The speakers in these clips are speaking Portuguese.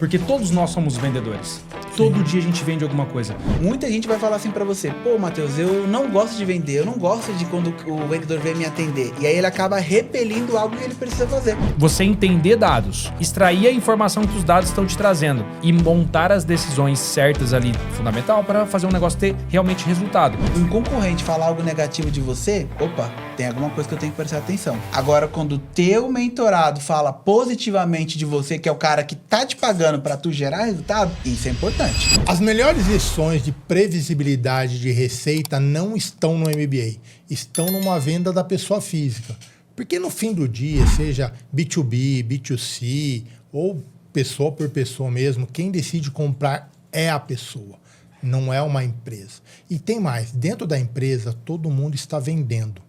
Porque todos nós somos vendedores. Todo dia a gente vende alguma coisa. Muita gente vai falar assim pra você: pô, Matheus, eu não gosto de vender, eu não gosto de quando o vendedor vem me atender. E aí ele acaba repelindo algo que ele precisa fazer. Você entender dados, extrair a informação que os dados estão te trazendo e montar as decisões certas ali, fundamental para fazer um negócio ter realmente resultado. Um concorrente falar algo negativo de você, opa, tem alguma coisa que eu tenho que prestar atenção. Agora, quando o teu mentorado fala positivamente de você, que é o cara que tá te pagando pra tu gerar resultado, isso é importante. As melhores lições de previsibilidade de receita não estão no MBA, estão numa venda da pessoa física. Porque no fim do dia, seja B2B, B2C ou pessoa por pessoa mesmo, quem decide comprar é a pessoa, não é uma empresa. E tem mais, dentro da empresa todo mundo está vendendo.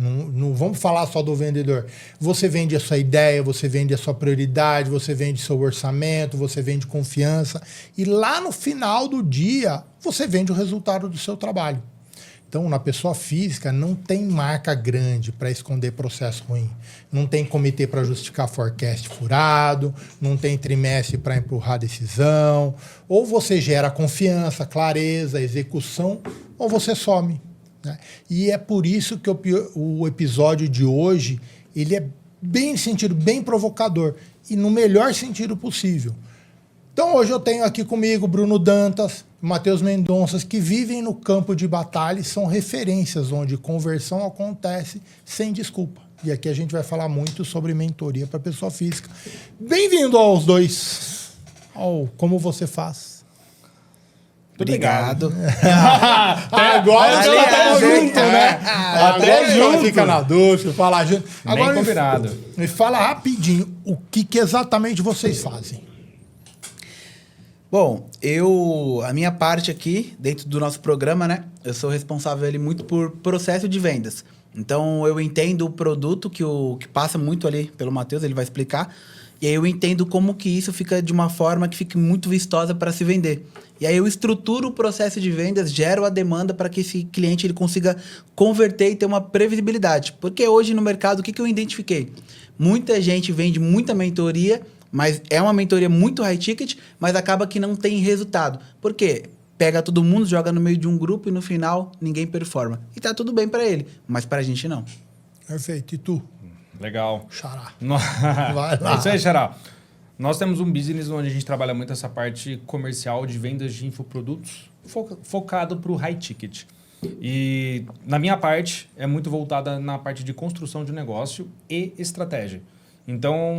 Não vamos falar só do vendedor. Você vende a sua ideia, você vende a sua prioridade, você vende seu orçamento, você vende confiança. E lá no final do dia, você vende o resultado do seu trabalho. Então, na pessoa física, não tem marca grande para esconder processo ruim. Não tem comitê para justificar forecast furado, não tem trimestre para empurrar decisão. Ou você gera confiança, clareza, execução, ou você some. Né? E é por isso que o episódio de hoje ele é bem sentido, bem provocador e no melhor sentido possível. Então hoje eu tenho aqui comigo Bruno Dantas, Matheus Mendonça, que vivem no campo de batalha e são referências onde conversão acontece sem desculpa. E aqui a gente vai falar muito sobre mentoria para pessoa física. Bem-vindo aos dois. Como você faz? Obrigado. Agora já tá junto, né? Até junto. Fica na dúvida, fala junto. Agora bem combinado. Me fala rapidinho o que exatamente vocês fazem. Bom, a minha parte aqui, dentro do nosso programa, né? Eu sou responsável ali muito por processo de vendas. Então, eu entendo o produto que passa muito ali pelo Matheus, ele vai explicar. E aí eu entendo como que isso fica de uma forma que fique muito vistosa para se vender. E aí eu estruturo o processo de vendas, gero a demanda para que esse cliente ele consiga converter e ter uma previsibilidade. Porque hoje no mercado, o que eu identifiquei? Muita gente vende muita mentoria, mas é uma mentoria muito high ticket, mas acaba que não tem resultado. Por quê? Pega todo mundo, joga no meio de um grupo e no final ninguém performa. E tá tudo bem para ele, mas para a gente não. Perfeito. E tu? Legal. Xará. Vai lá. É isso aí, Xará. Nós temos um business onde a gente trabalha muito essa parte comercial de vendas de infoprodutos focado para o high ticket. E na minha parte, é muito voltada na parte de construção de negócio e estratégia. Então,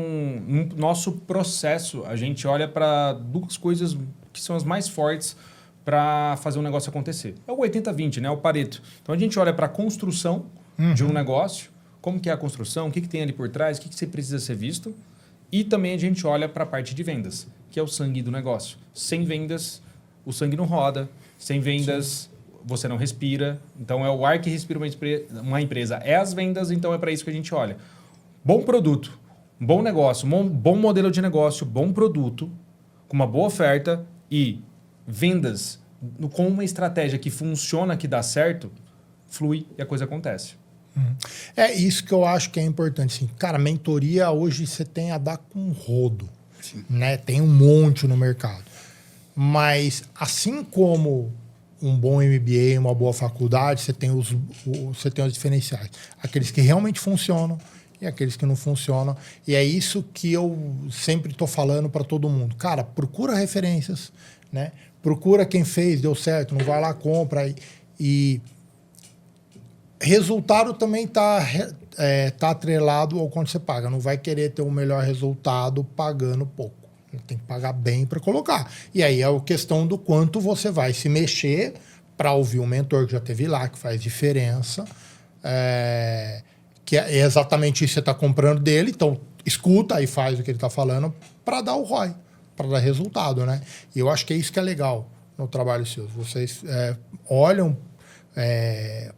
no nosso processo, a gente olha para duas coisas que são as mais fortes para fazer um negócio acontecer. É o 80-20, né? O Pareto. Então, a gente olha para a construção de um negócio, como que é a construção, o que tem ali por trás, o que você precisa ser visto. E também a gente olha para a parte de vendas, que é o sangue do negócio. Sem vendas, o sangue não roda. Sem vendas, você não respira. Então, é o ar que respira uma empresa. É as vendas, então é para isso que a gente olha. Bom produto, bom negócio, bom modelo de negócio, bom produto, com uma boa oferta e vendas com uma estratégia que funciona, que dá certo, flui e a coisa acontece. É isso que eu acho que é importante. Assim, cara, mentoria hoje você tem a dar com rodo. Né? Tem um monte no mercado. Mas assim como um bom MBA, uma boa faculdade, você tem os diferenciais. Aqueles que realmente funcionam e aqueles que não funcionam. E é isso que eu sempre estou falando para todo mundo. Cara, procura referências, né? Procura quem fez, deu certo, não vai lá, compra. E resultado também tá atrelado ao quanto você paga. Não vai querer ter o melhor resultado pagando pouco. Tem que pagar bem para colocar. E aí é a questão do quanto você vai se mexer para ouvir um mentor que já teve lá, que faz diferença. Que é exatamente isso que você está comprando dele. Então, escuta e faz o que ele está falando para dar o ROI, para dar resultado, né? E eu acho que é isso que é legal no trabalho seu. Vocês olham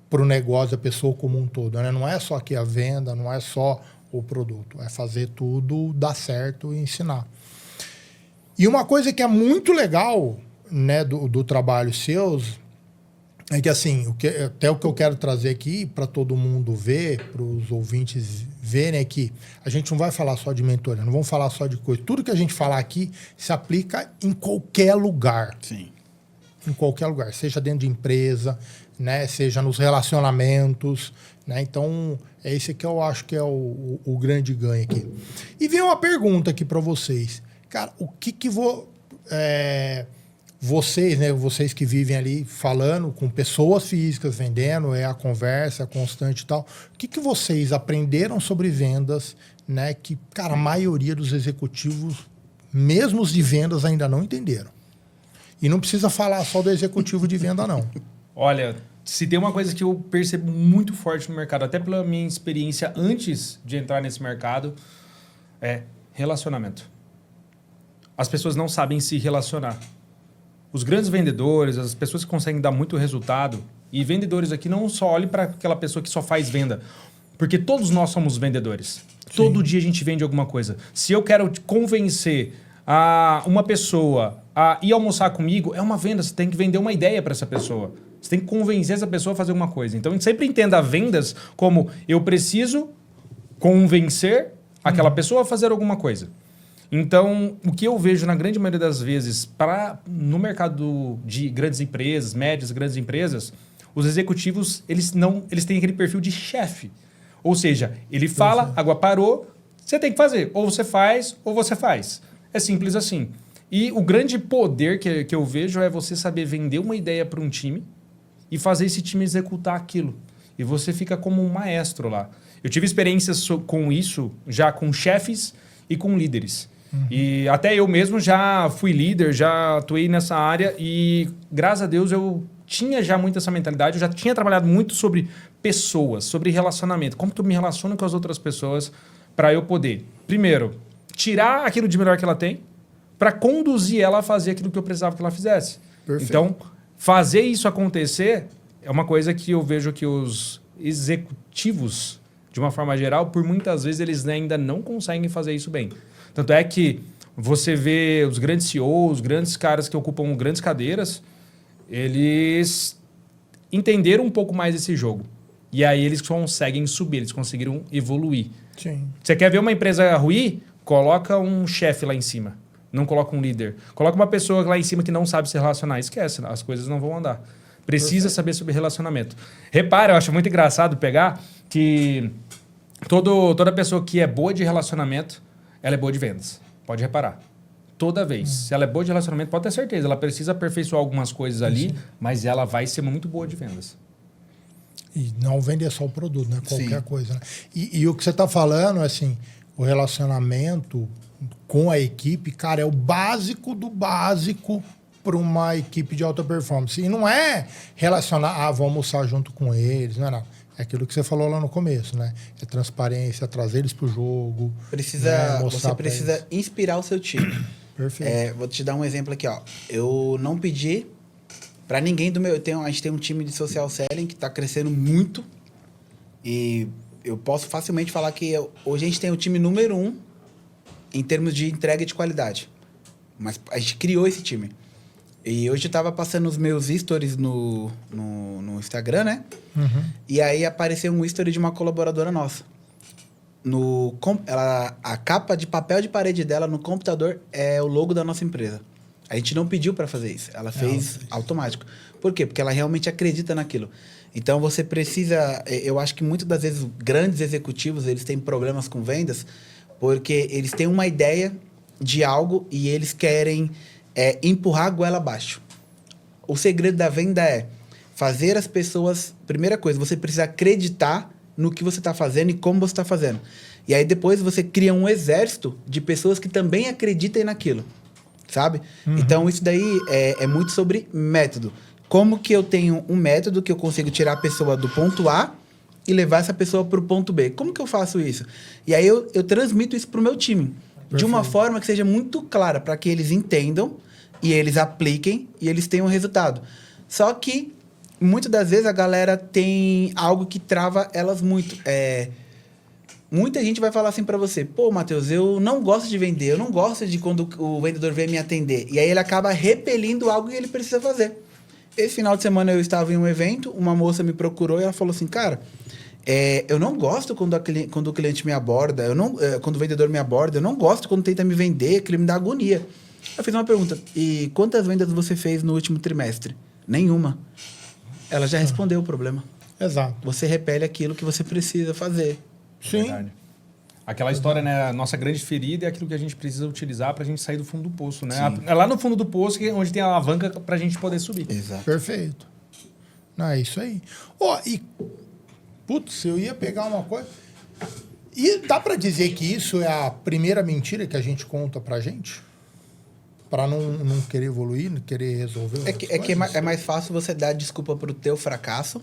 para o negócio da pessoa como um todo, né? Não é só aqui a venda, não é só o produto. É fazer tudo dar certo e ensinar. E uma coisa que é muito legal, né, do trabalho seus É que assim, até o que eu quero trazer aqui para todo mundo ver, para os ouvintes verem, é que a gente não vai falar só de mentoria, não vamos falar só de coisa. Tudo que a gente falar aqui se aplica em qualquer lugar. Sim. Em qualquer lugar, seja dentro de empresa, né, seja nos relacionamentos, né? Então, é esse que eu acho que é o grande ganho aqui. E vem uma pergunta aqui para vocês. Cara, o que vocês, né, vocês que vivem ali falando com pessoas físicas, vendendo, é a conversa constante e tal, o que vocês aprenderam sobre vendas, né, que, cara, a maioria dos executivos, mesmo os de vendas, ainda não entenderam? E não precisa falar só do executivo de venda, não. Olha, se tem uma coisa que eu percebo muito forte no mercado, até pela minha experiência antes de entrar nesse mercado, é relacionamento. As pessoas não sabem se relacionar. Os grandes vendedores, as pessoas que conseguem dar muito resultado, e vendedores aqui não só olhem para aquela pessoa que só faz venda, porque todos nós somos vendedores. Sim. Todo dia a gente vende alguma coisa. Se eu quero te convencer uma pessoa a ir almoçar comigo, é uma venda. Você tem que vender uma ideia para essa pessoa. Você tem que convencer essa pessoa a fazer uma coisa. Então, a gente sempre entenda vendas como eu preciso convencer aquela pessoa a fazer alguma coisa. Então, o que eu vejo na grande maioria das vezes no mercado de grandes empresas, médias, grandes empresas, os executivos, eles têm aquele perfil de chefe. Ou seja, ele fala, água parou, você tem que fazer. Ou você faz, ou você faz. É simples assim. E o grande poder que eu vejo é você saber vender uma ideia para um time e fazer esse time executar aquilo. E você fica como um maestro lá. Eu tive experiências com isso já com chefes e com líderes. E até eu mesmo já fui líder, já atuei nessa área e, graças a Deus, eu tinha já muito essa mentalidade. Eu já tinha trabalhado muito sobre pessoas, sobre relacionamento. Como que eu me relaciono com as outras pessoas para eu poder, primeiro, tirar aquilo de melhor que ela tem para conduzir ela a fazer aquilo que eu precisava que ela fizesse. Perfeito. Então, fazer isso acontecer é uma coisa que eu vejo que os executivos, de uma forma geral, por muitas vezes eles ainda não conseguem fazer isso bem. Tanto é que você vê os grandes CEOs, os grandes caras que ocupam grandes cadeiras, eles entenderam um pouco mais esse jogo. E aí eles conseguem subir, eles conseguiram evoluir. Sim. Você quer ver uma empresa ruir? Coloca um chefe lá em cima. Não coloca um líder. Coloca uma pessoa lá em cima que não sabe se relacionar. Esquece, as coisas não vão andar. Precisa saber sobre relacionamento. Repara, eu acho muito engraçado pegar que toda pessoa que é boa de relacionamento, ela é boa de vendas. Pode reparar. Toda vez. Se ela é boa de relacionamento, pode ter certeza. Ela precisa aperfeiçoar algumas coisas ali, mas ela vai ser muito boa de vendas. E não vender só o produto, né? Qualquer coisa. Né? E o que você está falando, assim, o relacionamento com a equipe, cara, é o básico do básico para uma equipe de alta performance. E não é relacionar, vou almoçar junto com eles, não é nada. É aquilo que você falou lá no começo, né? É transparência, trazer eles para o jogo. Você precisa inspirar o seu time. Perfeito. Vou te dar um exemplo aqui, ó. Eu não pedi para ninguém do meu... A gente tem um time de social selling que está crescendo muito. E eu posso facilmente falar que hoje a gente tem o time número 1 em termos de entrega de qualidade. Mas a gente criou esse time. E hoje eu estava passando os meus stories no Instagram, né? Uhum. E aí apareceu um story de uma colaboradora nossa. A capa de papel de parede dela no computador é o logo da nossa empresa. A gente não pediu para fazer isso. Ela fez automático. Por quê? Porque ela realmente acredita naquilo. Então, você precisa... Eu acho que muitas das vezes grandes executivos, eles têm problemas com vendas porque eles têm uma ideia de algo e eles querem... empurrar a goela abaixo. O segredo da venda é fazer as pessoas... Primeira coisa, você precisa acreditar no que você está fazendo e como você está fazendo. E aí depois você cria um exército de pessoas que também acreditem naquilo. Sabe? Uhum. Então isso daí é muito sobre método. Como que eu tenho um método que eu consigo tirar a pessoa do ponto A e levar essa pessoa para o ponto B? Como que eu faço isso? E aí eu transmito isso para o meu time. Perfeito. De uma forma que seja muito clara, para que eles entendam e eles apliquem e eles tenham resultado. Só que, muitas das vezes, a galera tem algo que trava elas muito. Muita gente vai falar assim para você, pô, Matheus, eu não gosto de vender, eu não gosto de quando o vendedor vem me atender. E aí ele acaba repelindo algo que ele precisa fazer. Esse final de semana eu estava em um evento, uma moça me procurou e ela falou assim, cara, eu não gosto quando o cliente me aborda, quando o vendedor me aborda, eu não gosto quando tenta me vender, que ele me dá agonia. Eu fiz uma pergunta, e quantas vendas você fez no último trimestre? Nenhuma. Ela já respondeu o problema. Exato. Você repele aquilo que você precisa fazer. Sim. Verdade. Aquela história, né? A nossa grande ferida é aquilo que a gente precisa utilizar para a gente sair do fundo do poço, né? É lá no fundo do poço onde tem a alavanca para a gente poder subir. Exato. Perfeito. Não, é isso aí. Putz, eu ia pegar uma coisa... E dá para dizer que isso é a primeira mentira que a gente conta pra gente? Para não querer evoluir, não querer resolver É mais fácil você dar desculpa pro teu fracasso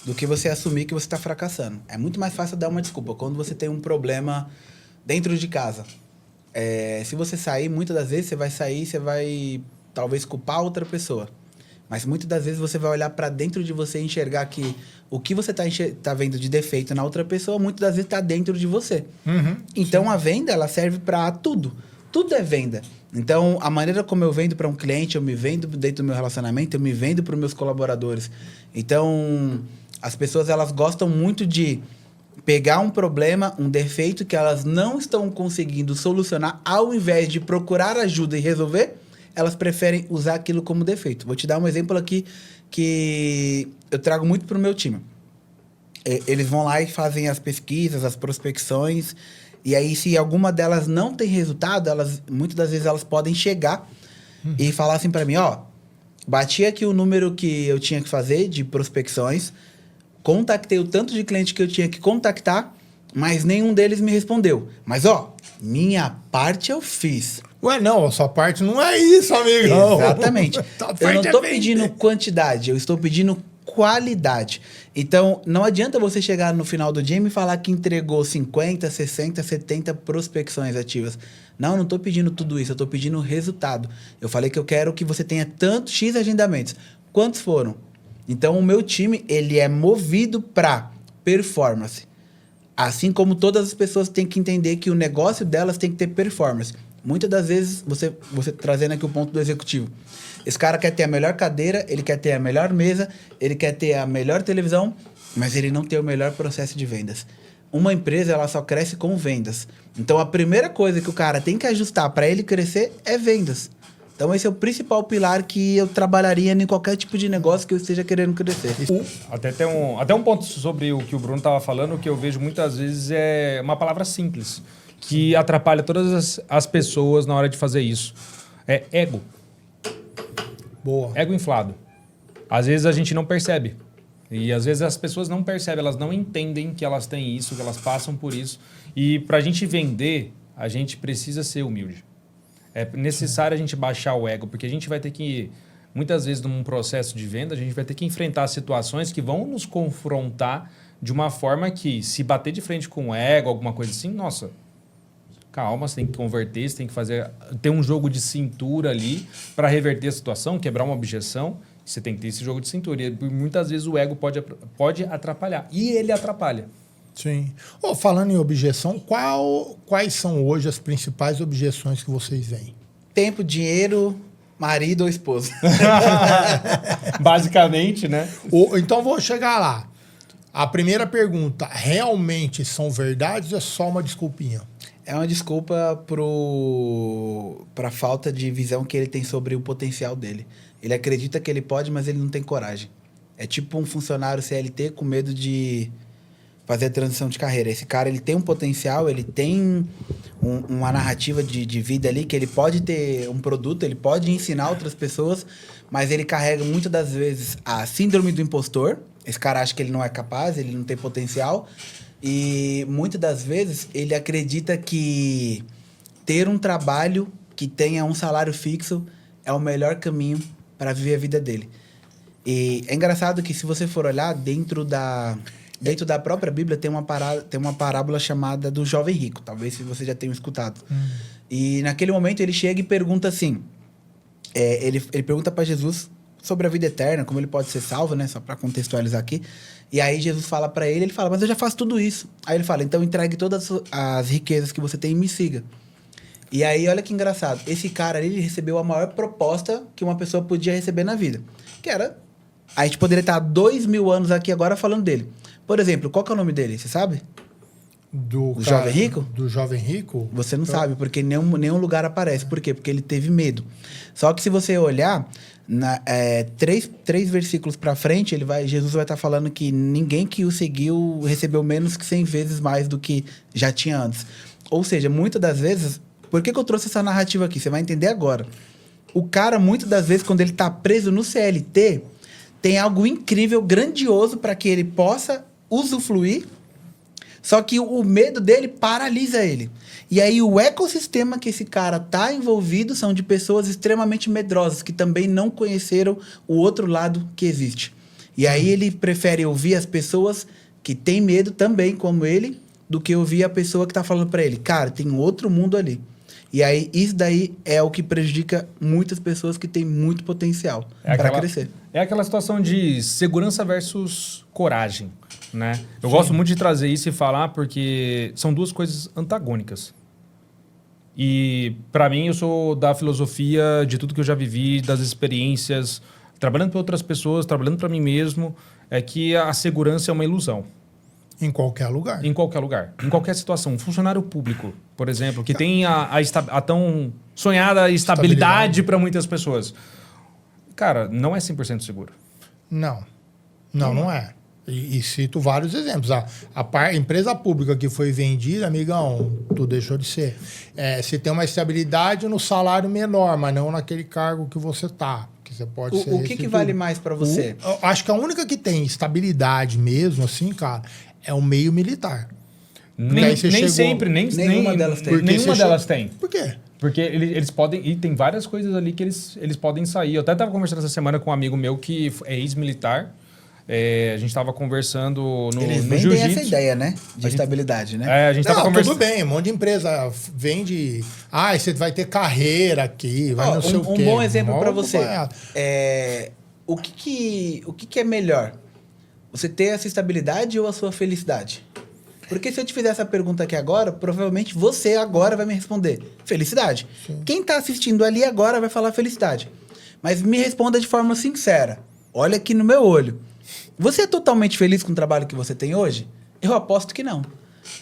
do que você assumir que você está fracassando. É muito mais fácil dar uma desculpa quando você tem um problema dentro de casa. Se você sair, muitas das vezes você vai talvez culpar outra pessoa. Mas muitas das vezes você vai olhar para dentro de você e enxergar que o que você tá vendo de defeito na outra pessoa, muitas das vezes está dentro de você. Uhum, então, a venda, ela serve para tudo. Tudo é venda. Então, a maneira como eu vendo para um cliente, eu me vendo dentro do meu relacionamento, eu me vendo para os meus colaboradores. Então, as pessoas, elas gostam muito de pegar um problema, um defeito que elas não estão conseguindo solucionar, ao invés de procurar ajuda e resolver, elas preferem usar aquilo como defeito. Vou te dar um exemplo aqui que eu trago muito para o meu time. Eles vão lá e fazem as pesquisas, as prospecções, e aí se alguma delas não tem resultado, muitas das vezes elas podem chegar e falar assim para mim, bati aqui o número que eu tinha que fazer de prospecções, contactei o tanto de cliente que eu tinha que contactar, mas nenhum deles me respondeu. Mas, minha parte eu fiz. Ué, não, a sua parte não é isso, amigão. Exatamente. Eu não estou pedindo quantidade, eu estou pedindo qualidade. Então, não adianta você chegar no final do dia e me falar que entregou 50, 60, 70 prospecções ativas. Não estou pedindo tudo isso, eu estou pedindo resultado. Eu falei que eu quero que você tenha tanto X agendamentos. Quantos foram? Então, o meu time, ele é movido para performance. Assim como todas as pessoas têm que entender que o negócio delas tem que ter performance. Muitas das vezes, você trazendo aqui o ponto do executivo, esse cara quer ter a melhor cadeira, ele quer ter a melhor mesa, ele quer ter a melhor televisão, mas ele não tem o melhor processo de vendas. Uma empresa, ela só cresce com vendas. Então, a primeira coisa que o cara tem que ajustar para ele crescer é vendas. Então, esse é o principal pilar que eu trabalharia em qualquer tipo de negócio que eu esteja querendo crescer. Até um ponto sobre o que o Bruno estava falando, que eu vejo muitas vezes é uma palavra simples, que atrapalha todas as pessoas na hora de fazer isso. É ego. Boa. Ego inflado. Às vezes a gente não percebe. E às vezes as pessoas não percebem, elas não entendem que elas têm isso, que elas passam por isso. E para a gente vender, a gente precisa ser humilde. É necessário a gente baixar o ego, porque a gente vai ter que, muitas vezes num processo de venda, a gente vai ter que enfrentar situações que vão nos confrontar de uma forma que, se bater de frente com o ego, alguma coisa assim, nossa, calma, você tem que converter, você tem que ter um jogo de cintura ali para reverter a situação, quebrar uma objeção. Você tem que ter esse jogo de cintura. E muitas vezes o ego pode atrapalhar. E ele atrapalha. Sim. Falando em objeção, quais são hoje as principais objeções que vocês veem? Tempo, dinheiro, marido ou esposa. Basicamente, né? Então vou chegar lá. A primeira pergunta, realmente são verdades ou é só uma desculpinha? É uma desculpa para a falta de visão que ele tem sobre o potencial dele. Ele acredita que ele pode, mas ele não tem coragem. É tipo um funcionário CLT com medo de fazer a transição de carreira. Esse cara, ele tem um potencial, ele tem uma narrativa de vida ali, que ele pode ter um produto, ele pode ensinar outras pessoas, mas ele carrega muitas das vezes a síndrome do impostor. Esse cara acha que ele não é capaz, ele não tem potencial. E muitas das vezes ele acredita que ter um trabalho que tenha um salário fixo é o melhor caminho para viver a vida dele. E é engraçado que, se você for olhar dentro da própria Bíblia, tem uma parábola chamada do jovem rico. Talvez você já tenha escutado. E naquele momento ele chega e pergunta assim, ele pergunta para Jesus sobre a vida eterna, como ele pode ser salvo, né? Só para contextualizar aqui. E aí Jesus fala para ele fala, mas eu já faço tudo isso. Aí ele fala, então entregue todas as riquezas que você tem e me siga. E aí, olha que engraçado. Esse cara ali, ele recebeu a maior proposta que uma pessoa podia receber na vida. Que era... A gente poderia estar há 2.000 anos aqui agora falando dele. Por exemplo, qual que é o nome dele? Você sabe? Do Jovem Rico? Do Jovem Rico? Você não sabe, porque nenhum lugar aparece. Por quê? Porque ele teve medo. Só que se você olhar, três versículos para frente, Jesus vai estar falando que ninguém que o seguiu recebeu menos que 100 vezes mais do que já tinha antes. Ou seja, muitas das vezes... Por que eu trouxe essa narrativa aqui? Você vai entender agora. O cara, muitas das vezes, quando ele está preso no CLT, tem algo incrível, grandioso, para que ele possa usufruir. Só que o medo dele paralisa ele. E aí o ecossistema que esse cara tá envolvido são de pessoas extremamente medrosas, que também não conheceram o outro lado que existe. E aí ele prefere ouvir as pessoas que têm medo também, como ele, do que ouvir a pessoa que tá falando para ele, cara, tem um outro mundo ali. E aí isso daí é o que prejudica muitas pessoas que têm muito potencial para crescer. É aquela situação de segurança versus coragem, né? Eu gosto muito de trazer isso e falar porque são duas coisas antagônicas. E para mim eu sou da filosofia de tudo que eu já vivi, das experiências, trabalhando para outras pessoas, trabalhando para mim mesmo, é que a segurança é uma ilusão. Em qualquer lugar. Em qualquer lugar. Em qualquer situação. Um funcionário público, por exemplo, que tem a tão sonhada estabilidade para muitas pessoas. Cara, não é 100% seguro. Não. Não é. E cito vários exemplos. A empresa pública que foi vendida, amigão, tu deixou de ser. Você tem uma estabilidade no salário menor, mas não naquele cargo que você tá. Que você pode ser o que vale mais para você? Acho que a única que tem estabilidade mesmo, assim, cara, é o meio militar. Nem sempre, nenhuma delas tem. Nenhuma delas tem. Por quê? Porque eles podem... E tem várias coisas ali que eles podem sair. Eu até estava conversando essa semana com um amigo meu que é ex-militar. A gente estava conversando no Eles vendem jiu-jitsu. essa ideia, né? De estabilidade, né? A gente estava conversando... Tudo bem, um monte de empresa vende... você vai ter carreira aqui, vai não sei o quê. Um bom exemplo para você. O que é melhor? Você ter essa estabilidade ou a sua felicidade? Porque se eu te fizer essa pergunta aqui agora, provavelmente você agora vai me responder felicidade. Sim. Quem está assistindo ali agora vai falar felicidade. Mas me responda de forma sincera. Olha aqui no meu olho. Você é totalmente feliz com o trabalho que você tem hoje? Eu aposto que não.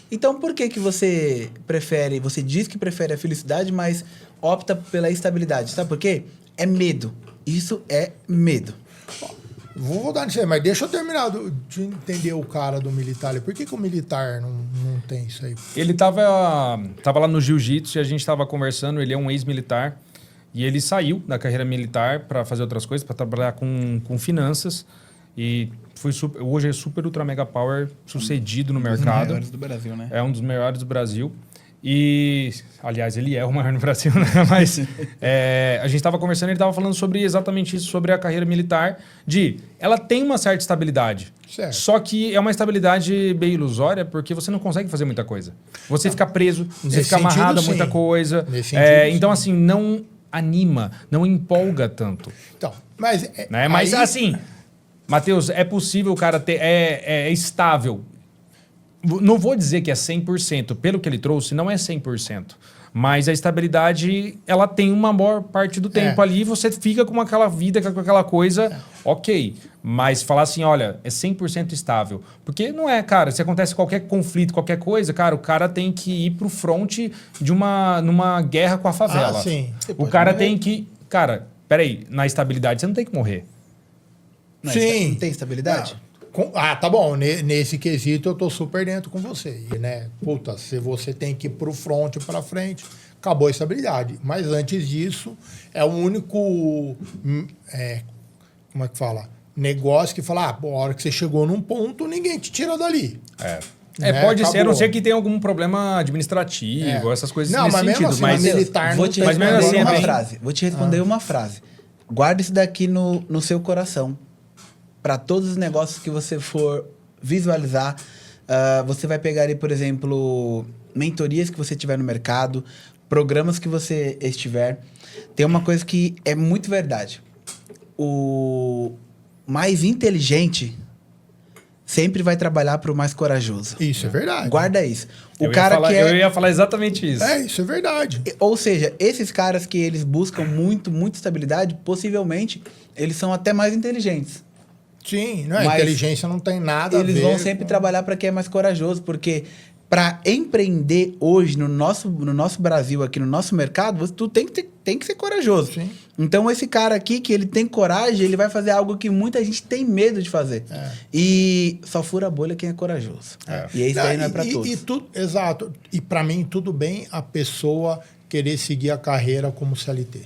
Então por que você prefere, você diz que prefere a felicidade, mas opta pela estabilidade? Sabe por quê? É medo. Isso é medo. Vou dar nisso aí, mas deixa eu terminar de entender o cara do militar. Por que o militar não tem isso aí? Ele tava lá no jiu-jitsu e a gente estava conversando, ele é um ex-militar e ele saiu da carreira militar para fazer outras coisas, para trabalhar com finanças e hoje é super ultra mega power sucedido no mercado. Um dos maiores do Brasil, né? É um dos maiores do Brasil. E, aliás, ele é o maior no Brasil, né? Mas a gente estava conversando e ele estava falando sobre exatamente isso, sobre a carreira militar, ela tem uma certa estabilidade. Certo. Só que é uma estabilidade bem ilusória, porque você não consegue fazer muita coisa. Você fica preso, você fica amarrado a muita coisa. Então, assim, não anima, não empolga tanto. Então, mas... né? Mas, assim, Matheus, é possível o cara ter... É estável. Não vou dizer que é 100%. Pelo que ele trouxe, não é 100%. Mas a estabilidade, ela tem uma maior parte do tempo ali e você fica com aquela vida, com aquela coisa, ok. Mas falar assim, olha, é 100% estável. Porque não é, cara. Se acontece qualquer conflito, qualquer coisa, cara, o cara tem que ir pro fronte numa guerra com a favela. Sim. O cara tem que... Cara, peraí, na estabilidade você não tem que morrer. Sim. Não tem estabilidade? Tá bom. Nesse quesito eu tô super dentro com você. Né? Puta, se você tem que ir pro front pra frente, acabou a estabilidade. Mas antes disso, é o único... como é que fala? Negócio que fala, a hora que você chegou num ponto, ninguém te tira dali. Né? Pode ser, a não ser que tenha algum problema administrativo, essas coisas nesse mas sentido. Assim, mas militar vou não te tem. responder mas mesmo uma assim, frase. Vou te responder uma frase. Guarda isso daqui no seu coração. Para todos os negócios que você for visualizar, você vai pegar aí, por exemplo, mentorias que você tiver no mercado, programas que você estiver. Tem uma coisa que é muito verdade. O mais inteligente sempre vai trabalhar para o mais corajoso. Isso é verdade. Guarda isso. Eu ia falar exatamente isso. Isso é verdade. Ou seja, esses caras que eles buscam muito estabilidade, possivelmente, eles são até mais inteligentes. Sim, não é? Mas Inteligência não tem nada a ver. Eles vão sempre trabalhar para quem é mais corajoso, porque para empreender hoje no nosso Brasil, aqui no nosso mercado, tu tem que ser corajoso. Sim. Então, esse cara aqui, que ele tem coragem, ele vai fazer algo que muita gente tem medo de fazer. E só fura a bolha quem é corajoso. E isso aí não é para todos. Exato. E para mim, tudo bem a pessoa querer seguir a carreira como CLT.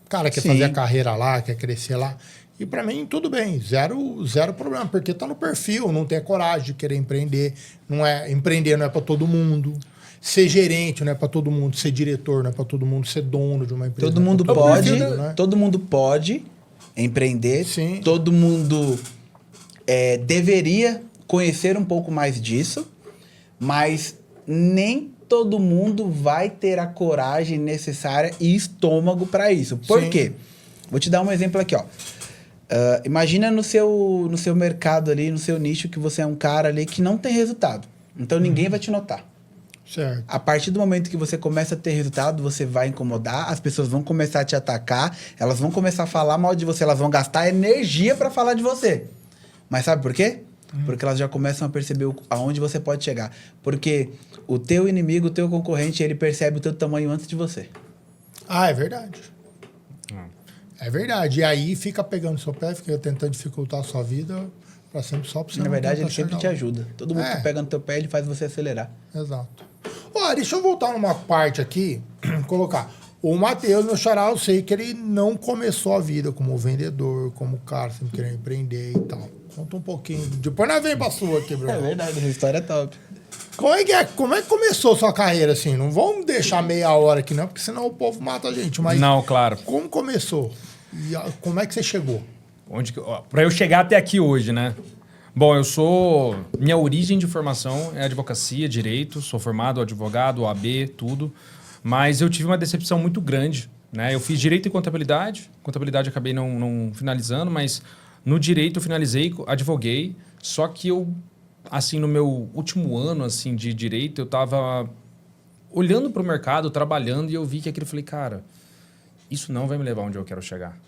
O cara quer fazer a carreira lá, quer crescer lá. E para mim, tudo bem, zero problema, porque tá no perfil, não tem coragem de querer empreender. Empreender não é para todo mundo. Ser gerente não é para todo mundo. Ser diretor não é para todo mundo. Ser dono de uma empresa. Todo mundo pode, todo mundo pode empreender. Sim. Todo mundo deveria conhecer um pouco mais disso, mas nem todo mundo vai ter a coragem necessária e estômago para isso. Por quê? Vou te dar um exemplo aqui, ó. Imagina no seu mercado ali, no seu nicho, que você é um cara ali que não tem resultado. Então, ninguém vai te notar. Certo. A partir do momento que você começa a ter resultado, você vai incomodar, as pessoas vão começar a te atacar, elas vão começar a falar mal de você, elas vão gastar energia para falar de você. Mas sabe por quê? Porque elas já começam a perceber aonde você pode chegar. Porque o teu inimigo, o teu concorrente, ele percebe o teu tamanho antes de você. É verdade. É verdade. E aí fica pegando seu pé, fica tentando dificultar a sua vida para sempre só para você. Na verdade, ele sempre te ajuda. Todo mundo que pega no teu pé, ele faz você acelerar. Exato. Deixa eu voltar numa parte aqui, colocar. O Matheus, meu xará, eu sei que ele não começou a vida como vendedor, como cara, sempre querendo empreender e tal. Conta um pouquinho. Depois nós vem pra sua aqui, Bruno. É verdade, essa história é top. Como é que começou a sua carreira, assim? Não vamos deixar meia hora aqui, não, porque senão o povo mata a gente. Mas não, claro. Como começou? E como é que você chegou? Para eu chegar até aqui hoje, né? Bom, minha origem de formação é advocacia, direito, sou formado advogado, OAB, tudo. Mas eu tive uma decepção muito grande, né? Eu fiz direito e contabilidade acabei não finalizando, mas no direito eu finalizei, advoguei. Só que eu, assim, no meu último ano assim, de direito, eu estava olhando para o mercado, trabalhando, e eu vi que aquilo, falei, cara, isso não vai me levar onde eu quero chegar.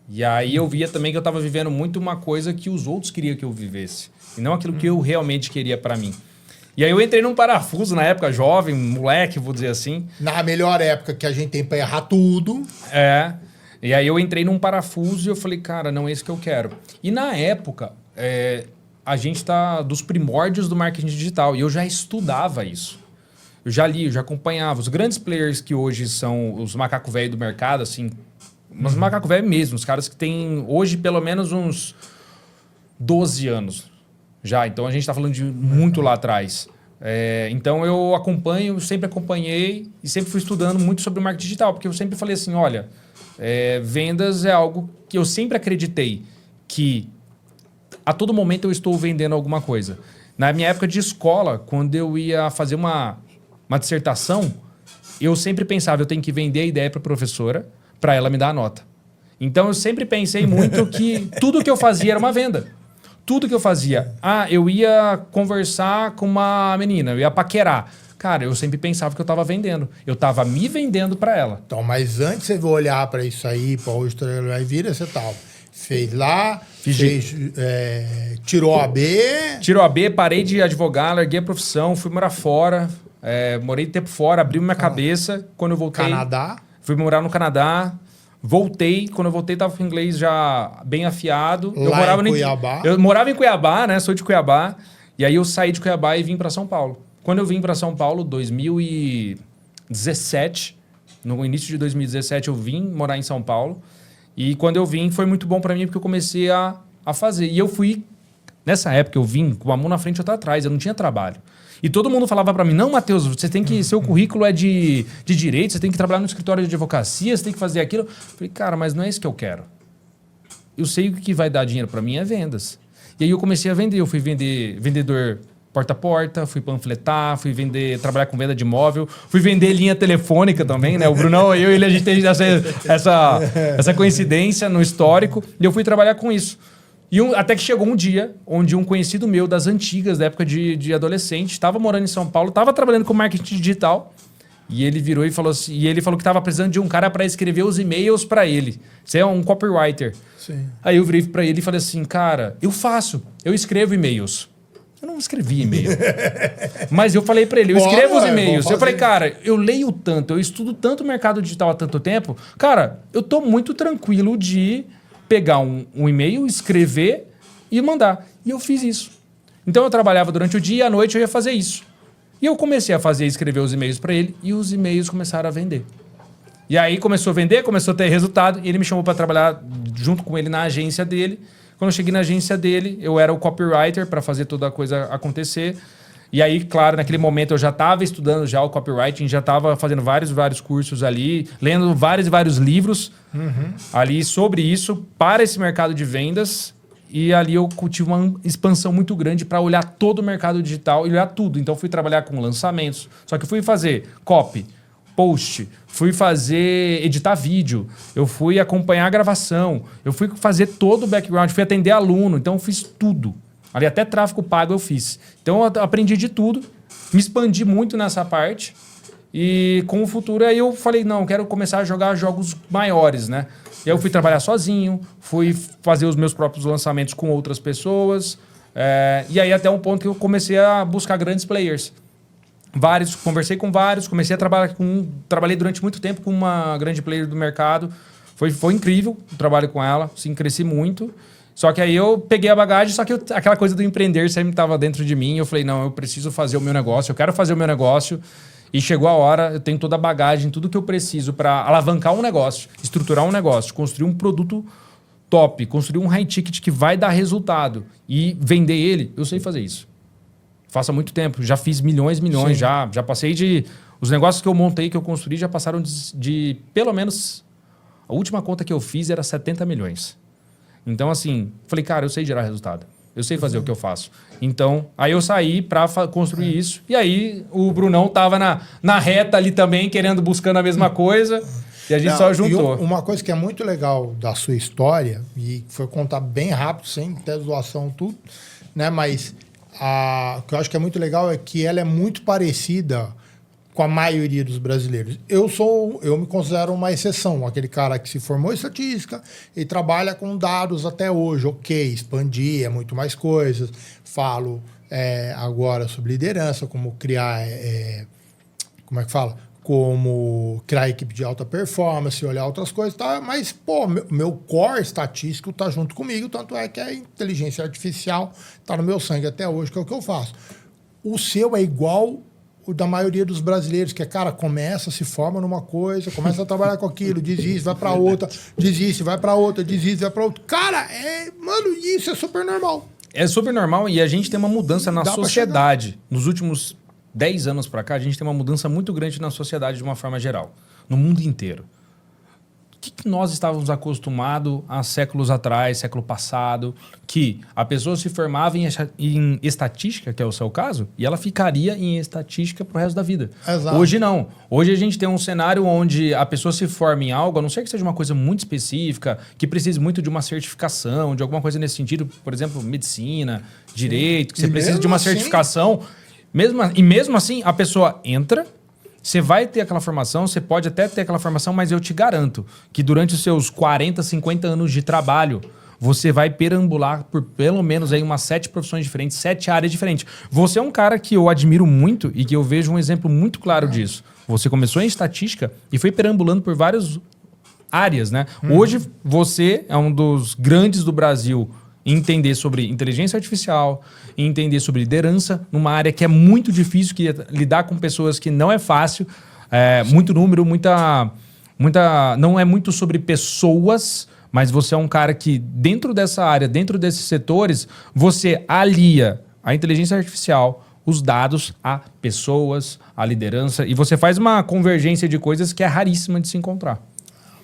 E aí eu via também que eu estava vivendo muito uma coisa que os outros queriam que eu vivesse. E não aquilo que eu realmente queria para mim. E aí eu entrei num parafuso na época, jovem, moleque, vou dizer assim. Na melhor época que a gente tem para errar tudo. E aí eu entrei num parafuso e eu falei, cara, não é isso que eu quero. E na época, a gente tá dos primórdios do marketing digital. E eu já estudava isso. Eu já li, eu já acompanhava. Os grandes players que hoje são os macaco velho do mercado, assim... Mas macaco velho mesmo, os caras que têm hoje pelo menos uns 12 anos já. Então a gente está falando de muito lá atrás. Então eu acompanho, sempre acompanhei e sempre fui estudando muito sobre o marketing digital, porque eu sempre falei assim, olha, vendas é algo que eu sempre acreditei que a todo momento eu estou vendendo alguma coisa. Na minha época de escola, quando eu ia fazer uma dissertação, eu sempre pensava, eu tenho que vender a ideia para a professora, para ela me dar a nota. Então, eu sempre pensei muito que tudo que eu fazia era uma venda. Tudo que eu fazia. Eu ia conversar com uma menina, eu ia paquerar. Cara, eu sempre pensava que eu estava vendendo. Eu estava me vendendo para ela. Então, mas antes você olhar para isso aí, para hoje, aí vira você tal. Fez lá, tirou a B. Tirou a B, parei de advogar, larguei a profissão, fui morar fora. Morei tempo fora, abriu minha cabeça. Quando eu voltei... Canadá. Fui morar no Canadá, voltei. Quando eu voltei, estava com o inglês já bem afiado. Eu morava em Cuiabá. Eu morava em Cuiabá, né? Sou de Cuiabá. E aí eu saí de Cuiabá e vim para São Paulo. Quando eu vim para São Paulo, 2017, no início de 2017, eu vim morar em São Paulo. E quando eu vim, foi muito bom para mim, porque eu comecei a fazer. E eu fui... Nessa época, eu vim com uma mão na frente e outra atrás. Eu não tinha trabalho. E todo mundo falava para mim, não, Matheus, você tem que... Seu currículo é de direito, você tem que trabalhar no escritório de advocacia, você tem que fazer aquilo. Eu falei, cara, mas não é isso que eu quero. Eu sei que o que vai dar dinheiro para mim é vendas. E aí eu comecei a vender. Eu fui vendedor porta a porta, fui panfletar, fui trabalhar com venda de imóvel, fui vender linha telefônica também, né? O Brunão, ele, a gente tem essa coincidência no histórico. E eu fui trabalhar com isso. E até que chegou um dia onde um conhecido meu das antigas, da época de adolescente, estava morando em São Paulo, estava trabalhando com marketing digital, e ele virou e falou assim, e ele falou que estava precisando de um cara para escrever os e-mails para ele. Você é um copywriter. Sim. Aí eu virei para ele e falei assim, cara, eu escrevo e-mails. Eu não escrevi e-mail. Mas eu falei para ele, eu escrevo os e-mails. Eu falei, cara, eu leio tanto, eu estudo tanto o mercado digital há tanto tempo. Cara, eu tô muito tranquilo de pegar um e-mail, escrever e mandar. E eu fiz isso. Então eu trabalhava durante o dia e à noite eu ia fazer isso. E eu comecei a escrever os e-mails para ele e os e-mails começaram a vender. E aí começou a vender, começou a ter resultado e ele me chamou para trabalhar junto com ele na agência dele. Quando eu cheguei na agência dele, eu era o copywriter para fazer toda a coisa acontecer. E aí, claro, naquele momento eu já estava estudando já o copywriting, já estava fazendo vários cursos ali, lendo vários livros ali sobre isso, para esse mercado de vendas. E ali eu tive uma expansão muito grande para olhar todo o mercado digital e olhar tudo. Então, fui trabalhar com lançamentos. Só que fui fazer copy, post, fui editar vídeo, eu fui acompanhar a gravação, eu fui fazer todo o background, fui atender aluno. Então, eu fiz tudo. Ali até tráfego pago eu fiz. Então eu aprendi de tudo, me expandi muito nessa parte e com o futuro aí eu falei, não, eu quero começar a jogar jogos maiores, né? E aí eu fui trabalhar sozinho, fui fazer os meus próprios lançamentos com outras pessoas e aí até um ponto que eu comecei a buscar grandes players. Conversei com vários, comecei a trabalhei durante muito tempo com uma grande player do mercado. Foi incrível o trabalho com ela, sim, cresci muito. Só que aí eu peguei a bagagem, só que aquela coisa do empreender sempre estava dentro de mim. Eu falei, não, eu preciso fazer o meu negócio, eu quero fazer o meu negócio. E chegou a hora, eu tenho toda a bagagem, tudo que eu preciso para alavancar um negócio, estruturar um negócio, construir um produto top, construir um high ticket que vai dar resultado e vender ele. Eu sei fazer isso. Faço há muito tempo, já fiz milhões, já passei de... Os negócios que eu montei, que eu construí, já passaram de pelo menos... A última conta que eu fiz era 70 milhões. Então, assim, falei, cara, eu sei gerar resultado. Eu sei fazer o que eu faço. Então, aí eu saí para construir isso. E aí, o Brunão tava na reta ali também, buscando a mesma coisa. E a gente só juntou. Uma coisa que é muito legal da sua história, e foi contar bem rápido, sem ter doação, tudo, né? Mas o que eu acho que é muito legal é que ela é muito parecida com a maioria dos brasileiros. Eu me considero uma exceção, aquele cara que se formou em estatística e trabalha com dados até hoje. Ok, expandir, é muito mais coisas. Falo agora sobre liderança, como criar... como é que fala? Como criar equipe de alta performance, olhar outras coisas, tá? Mas, pô, meu core estatístico tá junto comigo, tanto é que a inteligência artificial tá no meu sangue até hoje, que é o que eu faço. O seu é igual o da maioria dos brasileiros, que cara, começa, se forma numa coisa, começa a trabalhar com aquilo, desiste, vai para outra, desiste, vai para outra, desiste, vai para outra. Cara, mano, isso é super normal. É super normal e a gente tem uma mudança na sociedade. Nos últimos 10 anos para cá, a gente tem uma mudança muito grande na sociedade de uma forma geral, no mundo inteiro. O que nós estávamos acostumados há séculos atrás, século passado, que a pessoa se formava em estatística, que é o seu caso, e ela ficaria em estatística pro resto da vida. Exato. Hoje não. Hoje a gente tem um cenário onde a pessoa se forma em algo, a não ser que seja uma coisa muito específica, que precise muito de uma certificação, de alguma coisa nesse sentido, por exemplo, medicina, direito, que você precisa de uma certificação. Mesmo assim, a pessoa entra... Você vai ter aquela formação, você pode até ter aquela formação, mas eu te garanto que durante os seus 40, 50 anos de trabalho, você vai perambular por pelo menos aí umas 7 profissões diferentes, 7 áreas diferentes. Você é um cara que eu admiro muito e que eu vejo um exemplo muito claro disso. Você começou em estatística e foi perambulando por várias áreas, né? Hoje, você é um dos grandes do Brasil entender sobre inteligência artificial, entender sobre liderança, numa área que é muito difícil, que lidar com pessoas que não é fácil, muito número, não é muito sobre pessoas, mas você é um cara que dentro dessa área, dentro desses setores, você alia a inteligência artificial, os dados, a pessoas, a liderança, e você faz uma convergência de coisas que é raríssima de se encontrar.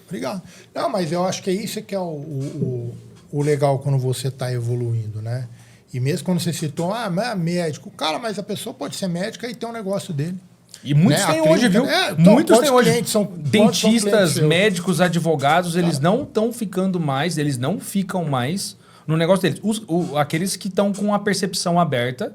Obrigado. Não, mas eu acho que é isso que é o legal quando você está evoluindo, né? E mesmo quando você citou, médico. Cara, mas a pessoa pode ser médica e ter um negócio dele. E muitos têm hoje, viu? Muitos têm hoje. Dentistas, médicos, advogados, eles não estão ficando mais, eles não ficam mais no negócio deles. Aqueles que estão com a percepção aberta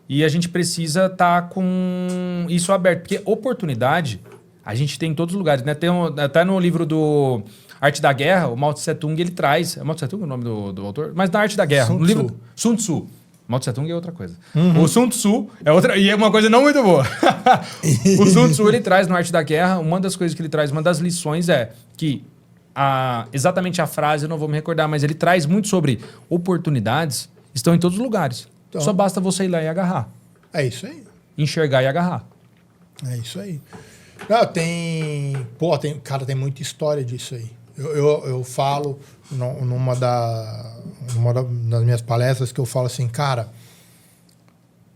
e a gente precisa estar com isso aberto. Porque oportunidade a gente tem em todos os lugares, né? Até no livro do Arte da Guerra, o Mao Tse Tung, ele traz... É Mao Tse Tung o nome do autor? Mas na Arte da Guerra. No livro Sun Tzu. Mao Tse Tung é outra coisa. O Sun Tzu é outra... E é uma coisa não muito boa. O Sun Tzu, ele traz no Arte da Guerra, uma das coisas que ele traz, uma das lições é que exatamente a frase, eu não vou me recordar, mas ele traz muito sobre oportunidades estão em todos os lugares. Então, só basta você ir lá e agarrar. É isso aí. Enxergar e agarrar. É isso aí. Não, tem muita história disso aí. Eu falo numa das minhas palestras que eu falo assim, cara,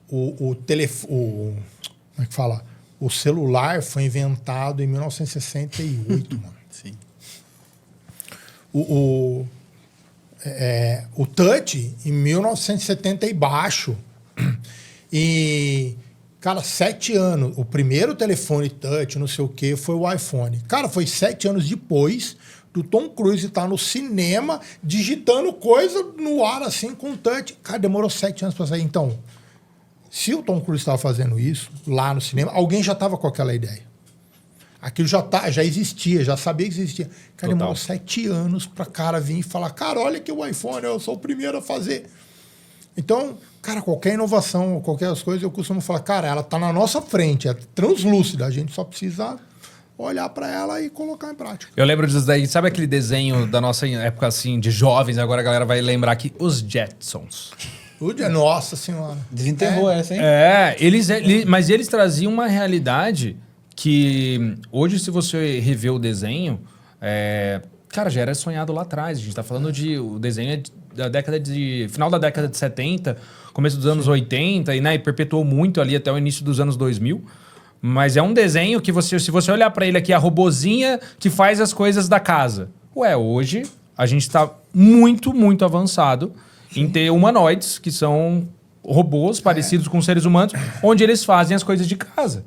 como é que fala? O celular foi inventado em 1968, mano. Sim. O touch em 1970 e baixo. E, cara, 7 anos. O primeiro telefone touch, não sei o que, foi o iPhone. Cara, foi 7 anos depois do Tom Cruise estar no cinema digitando coisa no ar assim com touch. Cara, demorou 7 anos para sair. Então, se o Tom Cruise estava fazendo isso lá no cinema, alguém já estava com aquela ideia. Aquilo já existia, já sabia que existia. Cara, demorou 7 anos para cara vir e falar, cara, olha aqui o iPhone, eu sou o primeiro a fazer. Então, cara, qualquer inovação, qualquer coisa, eu costumo falar, cara, ela está na nossa frente, é translúcida, a gente só precisa olhar para ela e colocar em prática. Eu lembro disso daí, sabe aquele desenho da nossa época, assim, de jovens, agora a galera vai lembrar aqui, os Jetsons. Nossa Senhora. Desenterrou essa, hein? Mas eles traziam uma realidade que hoje, se você rever o desenho, cara, já era sonhado lá atrás. A gente tá falando o desenho da final da década de 70, começo dos anos 80, e perpetuou muito ali até o início dos anos 2000. Mas é um desenho que se você olhar para ele aqui, a robozinha que faz as coisas da casa. Hoje a gente tá muito, muito avançado em ter humanoides, que são robôs parecidos com seres humanos, onde eles fazem as coisas de casa.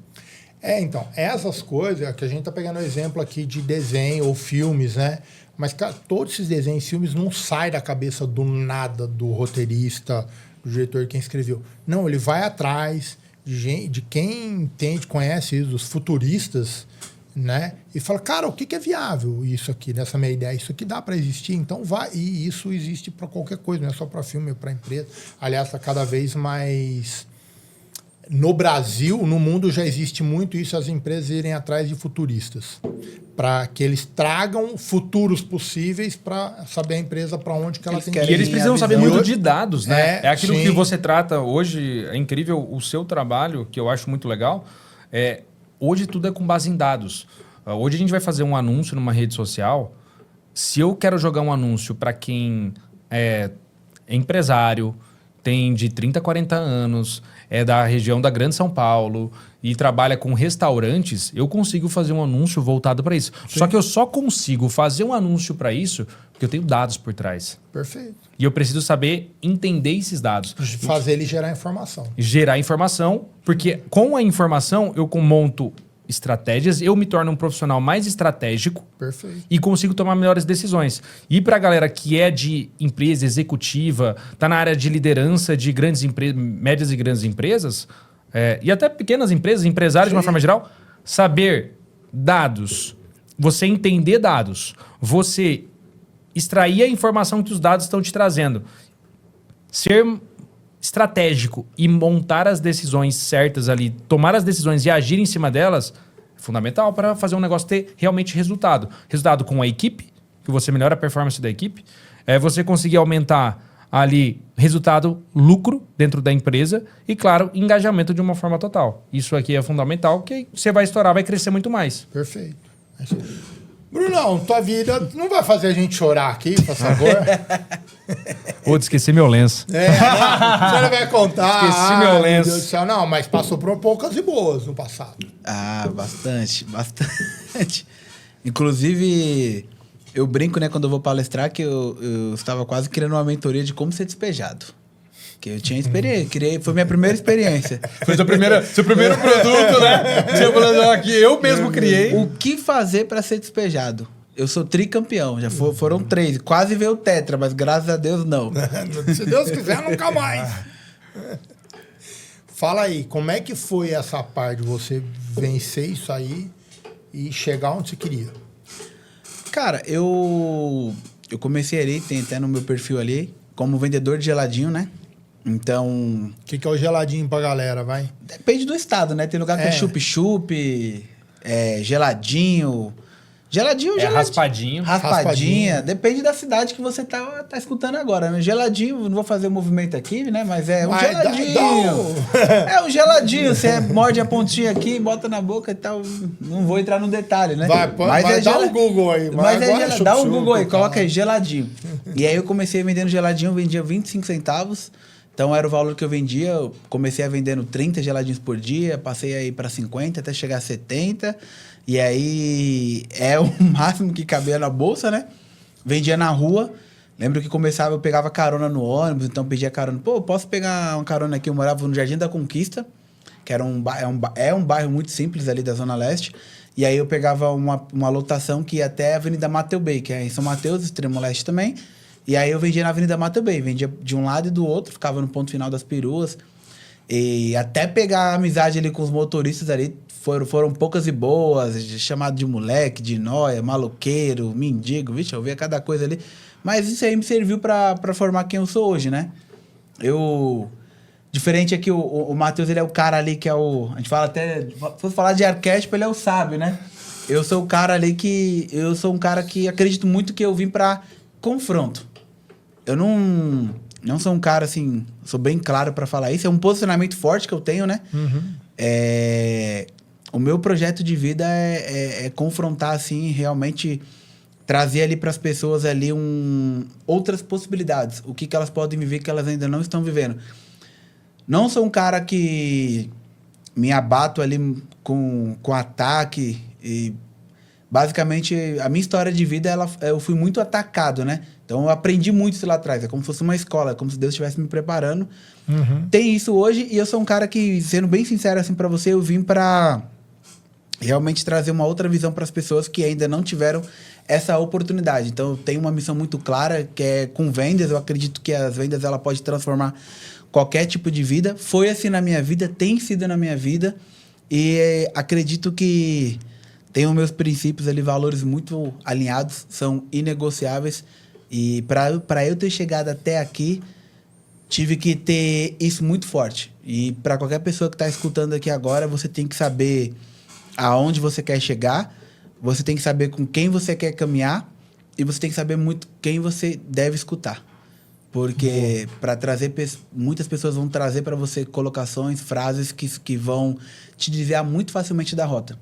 Então, essas coisas, que a gente tá pegando o exemplo aqui de desenho ou filmes, né? Mas, cara, todos esses desenhos e filmes não saem da cabeça do nada do roteirista, do diretor, quem escreveu. Não, ele vai atrás de quem entende, conhece isso, dos futuristas, né? E fala, cara, o que é viável isso aqui, nessa minha ideia? Isso aqui dá para existir? Então vai. E isso existe para qualquer coisa, não é só para filme, é para empresa. Aliás, está cada vez mais... No Brasil, no mundo já existe muito isso, as empresas irem atrás de futuristas, para que eles tragam futuros possíveis para saber a empresa para onde que ela tem que ir. E eles precisam saber muito de dados, né? É aquilo sim. que você trata hoje, é incrível o seu trabalho, que eu acho muito legal. Hoje tudo é com base em dados. Hoje a gente vai fazer um anúncio numa rede social. Se eu quero jogar um anúncio para quem é empresário, tem de 30 a 40 anos, é da região da Grande São Paulo e trabalha com restaurantes, eu consigo fazer um anúncio voltado para isso. Sim. Só que eu só consigo fazer um anúncio para isso porque eu tenho dados por trás. Perfeito. E eu preciso saber entender esses dados. Fazer ele gerar informação. Gerar informação, porque com a informação eu monto estratégias, eu me torno um profissional mais estratégico. Perfeito. E consigo tomar melhores decisões. E para a galera que é de empresa executiva, tá na área de liderança de grandes empresas, médias e grandes empresas, e até pequenas empresas, empresários de uma forma geral, saber dados, você entender dados, você extrair a informação que os dados estão te trazendo, ser estratégico e montar as decisões certas ali, tomar as decisões e agir em cima delas, é fundamental para fazer um negócio ter realmente resultado. Resultado com a equipe, que você melhora a performance da equipe, você conseguir aumentar ali resultado, lucro dentro da empresa e, claro, engajamento de uma forma total. Isso aqui é fundamental, que você vai estourar, vai crescer muito mais. Perfeito. Brunão, tua vida não vai fazer a gente chorar aqui, por favor? Esqueci meu lenço. Você não vai contar. Esqueci meu lenço. Meu Deus do céu. Não, mas passou por poucas e boas no passado. Bastante. Inclusive, eu brinco, né, quando eu vou palestrar, que eu estava quase criando uma mentoria de como ser despejado. Que eu tinha experiência, foi minha primeira experiência. Foi seu primeiro produto, né? Você falou aqui, eu mesmo criei. O que fazer para ser despejado? eu sou tricampeão. Já foram 3. Quase veio o tetra, mas graças a Deus não. Se Deus quiser, nunca mais. Fala aí, como é que foi essa parte de você vencer isso aí e chegar onde você queria? Cara, eu comecei ali, tem até no meu perfil ali, como vendedor de geladinho, né? Então... O que é o geladinho pra galera, vai? Depende do estado, né? Tem lugar que é chup-chup, geladinho... Geladinho. Raspadinha. Depende da cidade que você tá escutando agora, né? Geladinho, não vou fazer o movimento aqui, né? Mas é um geladinho. É um geladinho. Você morde a pontinha aqui, bota na boca e tal. Não vou entrar no detalhe, né? Vai dar um Google aí. Dá um Google aí, coloca aí, geladinho. E aí eu comecei vendendo geladinho, vendia 25 centavos. Então era o valor que eu vendia. Eu comecei a vendendo 30 geladinhos por dia, passei aí para 50 até chegar a 70. E aí é o máximo que cabia na bolsa, né? Vendia na rua. Lembro que começava, eu pegava carona no ônibus, então pedia carona. Pô, posso pegar uma carona aqui? Eu morava no Jardim da Conquista, que era um bairro muito simples ali da Zona Leste. E aí eu pegava uma lotação que ia até a Avenida Mateu Bay, que é em São Mateus, extremo leste também. E aí eu vendia na Avenida Mateu Bay, vendia de um lado e do outro, ficava no ponto final das peruas. E até pegar amizade ali com os motoristas ali, foram poucas e boas, chamado de moleque, de nóia, maloqueiro, mendigo, vixe, eu via cada coisa ali. Mas isso aí me serviu pra formar quem eu sou hoje, né? Diferente aqui, o Matheus, ele é o cara ali que é o... A gente fala até... Se fosse falar de arquétipo, ele é o sábio, né? Eu sou o cara ali que... Eu sou um cara que acredito muito que eu vim pra confronto. Eu não sou um cara, assim... Sou bem claro pra falar isso. É um posicionamento forte que eu tenho, né? Uhum. O meu projeto de vida é confrontar, assim, realmente trazer ali para as pessoas ali outras possibilidades. O que elas podem viver que elas ainda não estão vivendo. Não sou um cara que me abato ali com ataque. E basicamente, a minha história de vida, eu fui muito atacado, né? Então, eu aprendi muito isso lá atrás. É como se fosse uma escola, é como se Deus estivesse me preparando. Uhum. Tem isso hoje e eu sou um cara que, sendo bem sincero assim para você, eu vim para realmente trazer uma outra visão para as pessoas que ainda não tiveram essa oportunidade. Então, eu tenho uma missão muito clara, que é com vendas. Eu acredito que as vendas ela pode transformar qualquer tipo de vida. Foi assim na minha vida, tem sido na minha vida. E acredito que tenho meus princípios ali, valores muito alinhados, são inegociáveis. E para eu ter chegado até aqui, tive que ter isso muito forte. E para qualquer pessoa que está escutando aqui agora, você tem que saber aonde você quer chegar, você tem que saber com quem você quer caminhar e você tem que saber muito quem você deve escutar. Porque para trazer... Muitas pessoas vão trazer para você colocações, frases que vão te desviar muito facilmente da rota.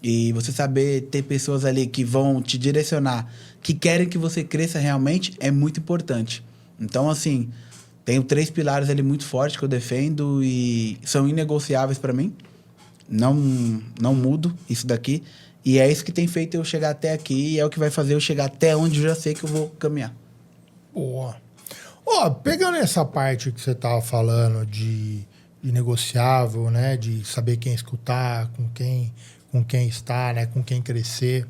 E você saber ter pessoas ali que vão te direcionar, que querem que você cresça realmente, é muito importante. Então, assim, tenho 3 pilares ali muito fortes que eu defendo e são inegociáveis para mim. Não mudo isso daqui. E é isso que tem feito eu chegar até aqui e é o que vai fazer eu chegar até onde eu já sei que eu vou caminhar. Boa. Pegando essa parte que você estava falando de negociável, né? De saber quem escutar, com quem estar, né? Com quem crescer.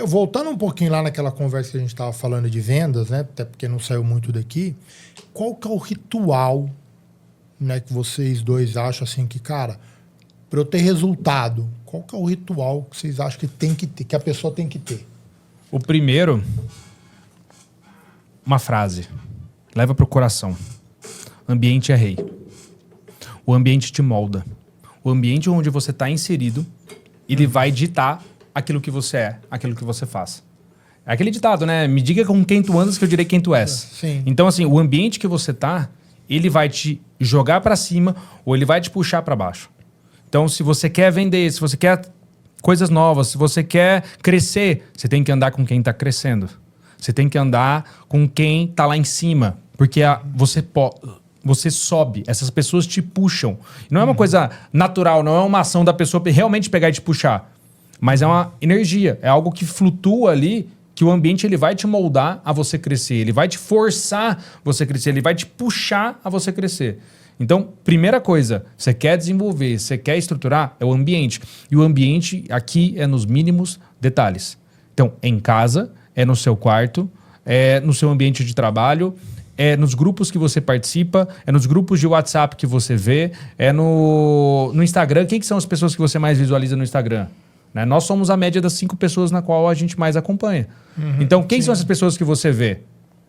Voltando um pouquinho lá naquela conversa que a gente estava falando de vendas, né? Até porque não saiu muito daqui. Qual que é o ritual, né? Que vocês dois acham assim que, cara, para eu ter resultado, qual que é o ritual que vocês acham que tem que ter, que a pessoa tem que ter? O primeiro, uma frase. Leva pro coração. Ambiente é rei. O ambiente te molda. O ambiente onde você está inserido, ele vai ditar aquilo que você é, aquilo que você faz. É aquele ditado, né? Me diga com quem tu andas que eu direi quem tu és. Sim. Então, assim, o ambiente que você tá, ele vai te jogar para cima ou ele vai te puxar para baixo. Então, se você quer vender, se você quer coisas novas, se você quer crescer, você tem que andar com quem tá crescendo. Você tem que andar com quem tá lá em cima. Porque você sobe, essas pessoas te puxam. Não é uma coisa natural, não é uma ação da pessoa realmente pegar e te puxar. Mas é uma energia, é algo que flutua ali, que o ambiente ele vai te moldar a você crescer, ele vai te forçar você crescer, ele vai te puxar a você crescer. Então, primeira coisa, você quer desenvolver, você quer estruturar, é o ambiente. E o ambiente aqui é nos mínimos detalhes. Então, é em casa, é no seu quarto, é no seu ambiente de trabalho, é nos grupos que você participa, é nos grupos de WhatsApp que você vê, é no Instagram. Quem que são as pessoas que você mais visualiza no Instagram? Né? Nós somos a média das 5 pessoas na qual a gente mais acompanha. Então, quem são essas pessoas que você vê?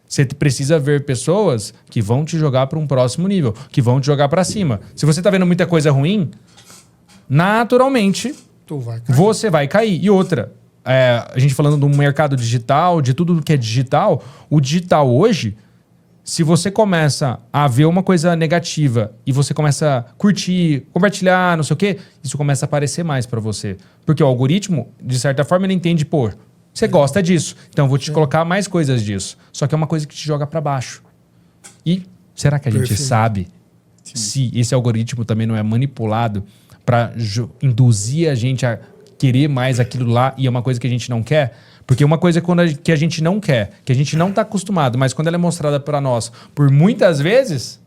Você precisa ver pessoas que vão te jogar para um próximo nível, que vão te jogar para cima. Se você tá vendo muita coisa ruim, naturalmente, você vai cair. E outra, a gente falando do mercado digital, de tudo que é digital, o digital hoje, se você começa a ver uma coisa negativa e você começa a curtir, compartilhar, não sei o quê, isso começa a aparecer mais para você. Porque o algoritmo, de certa forma, ele entende, pô, você gosta disso, então eu vou te colocar mais coisas disso. Só que é uma coisa que te joga para baixo. E será que a gente sabe se esse algoritmo também não é manipulado para induzir a gente a querer mais aquilo lá e é uma coisa que a gente não quer? Porque uma coisa que a gente não quer, que a gente não está acostumado, mas quando ela é mostrada para nós por muitas vezes,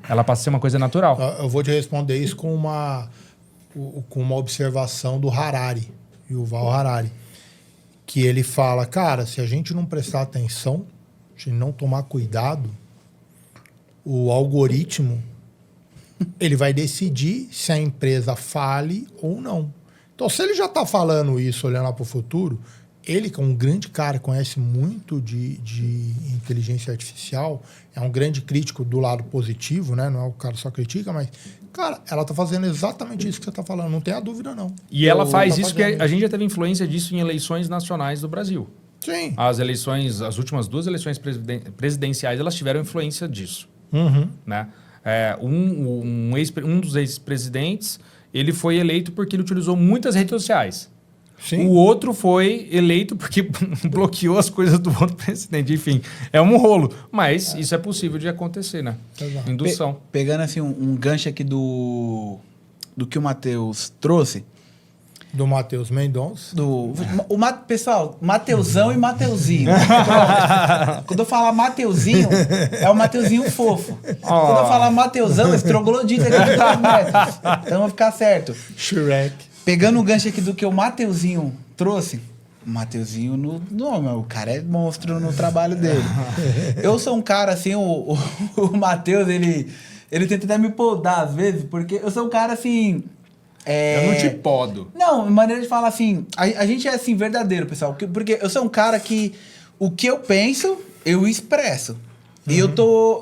ela passa a ser uma coisa natural. Eu vou te responder isso com uma observação do Harari, Yuval Harari, que ele fala, cara, se a gente não prestar atenção, se não tomar cuidado, o algoritmo ele vai decidir se a empresa fale ou não. Então, se ele já está falando isso, olhando lá para o futuro, ele, que é um grande cara, conhece muito de inteligência artificial, é um grande crítico do lado positivo, né? Não é o cara só critica, mas, cara, ela está fazendo exatamente isso que você está falando, não tenha dúvida, não. E ela faz isso, que a gente já teve influência disso em eleições nacionais do Brasil. Sim. As últimas 2 eleições presidenciais, elas tiveram influência disso. Né? Um dos ex-presidentes, ele foi eleito porque ele utilizou muitas redes sociais. Sim. O outro foi eleito porque bloqueou as coisas do outro presidente. Enfim, é um rolo. Mas isso é possível de acontecer, né? Exato. Indução. Pegando assim um gancho aqui do que o Matheus trouxe. Do Matheus Mendonça. Pessoal, Mateusão e Mateuzinho. Quando eu falar Mateuzinho, é o Mateuzinho fofo. Quando eu falar Mateusão, esse troglodita aqui de 2 metros. Então vai ficar certo. Shrek. Pegando o gancho aqui do que o Mateuzinho trouxe. O Mateuzinho, o cara é monstro no trabalho dele. Eu sou um cara assim, o Matheus, ele tenta até me podar às vezes, porque eu sou um cara assim... Eu não te podo. Não, maneira de falar assim, a gente é assim, verdadeiro, pessoal. Porque eu sou um cara que o que eu penso, eu expresso. E eu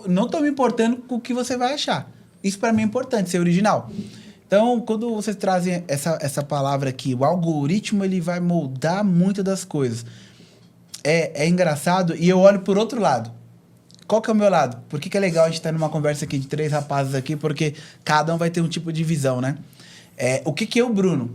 não tô me importando com o que você vai achar. Isso pra mim é importante, ser original. Então, quando vocês trazem essa palavra aqui, o algoritmo, ele vai moldar muitas das coisas. É engraçado, e eu olho por outro lado. Qual que é o meu lado? Por que é legal a gente estar numa conversa aqui de 3 rapazes aqui? Porque cada um vai ter um tipo de visão, né? O que é o Bruno?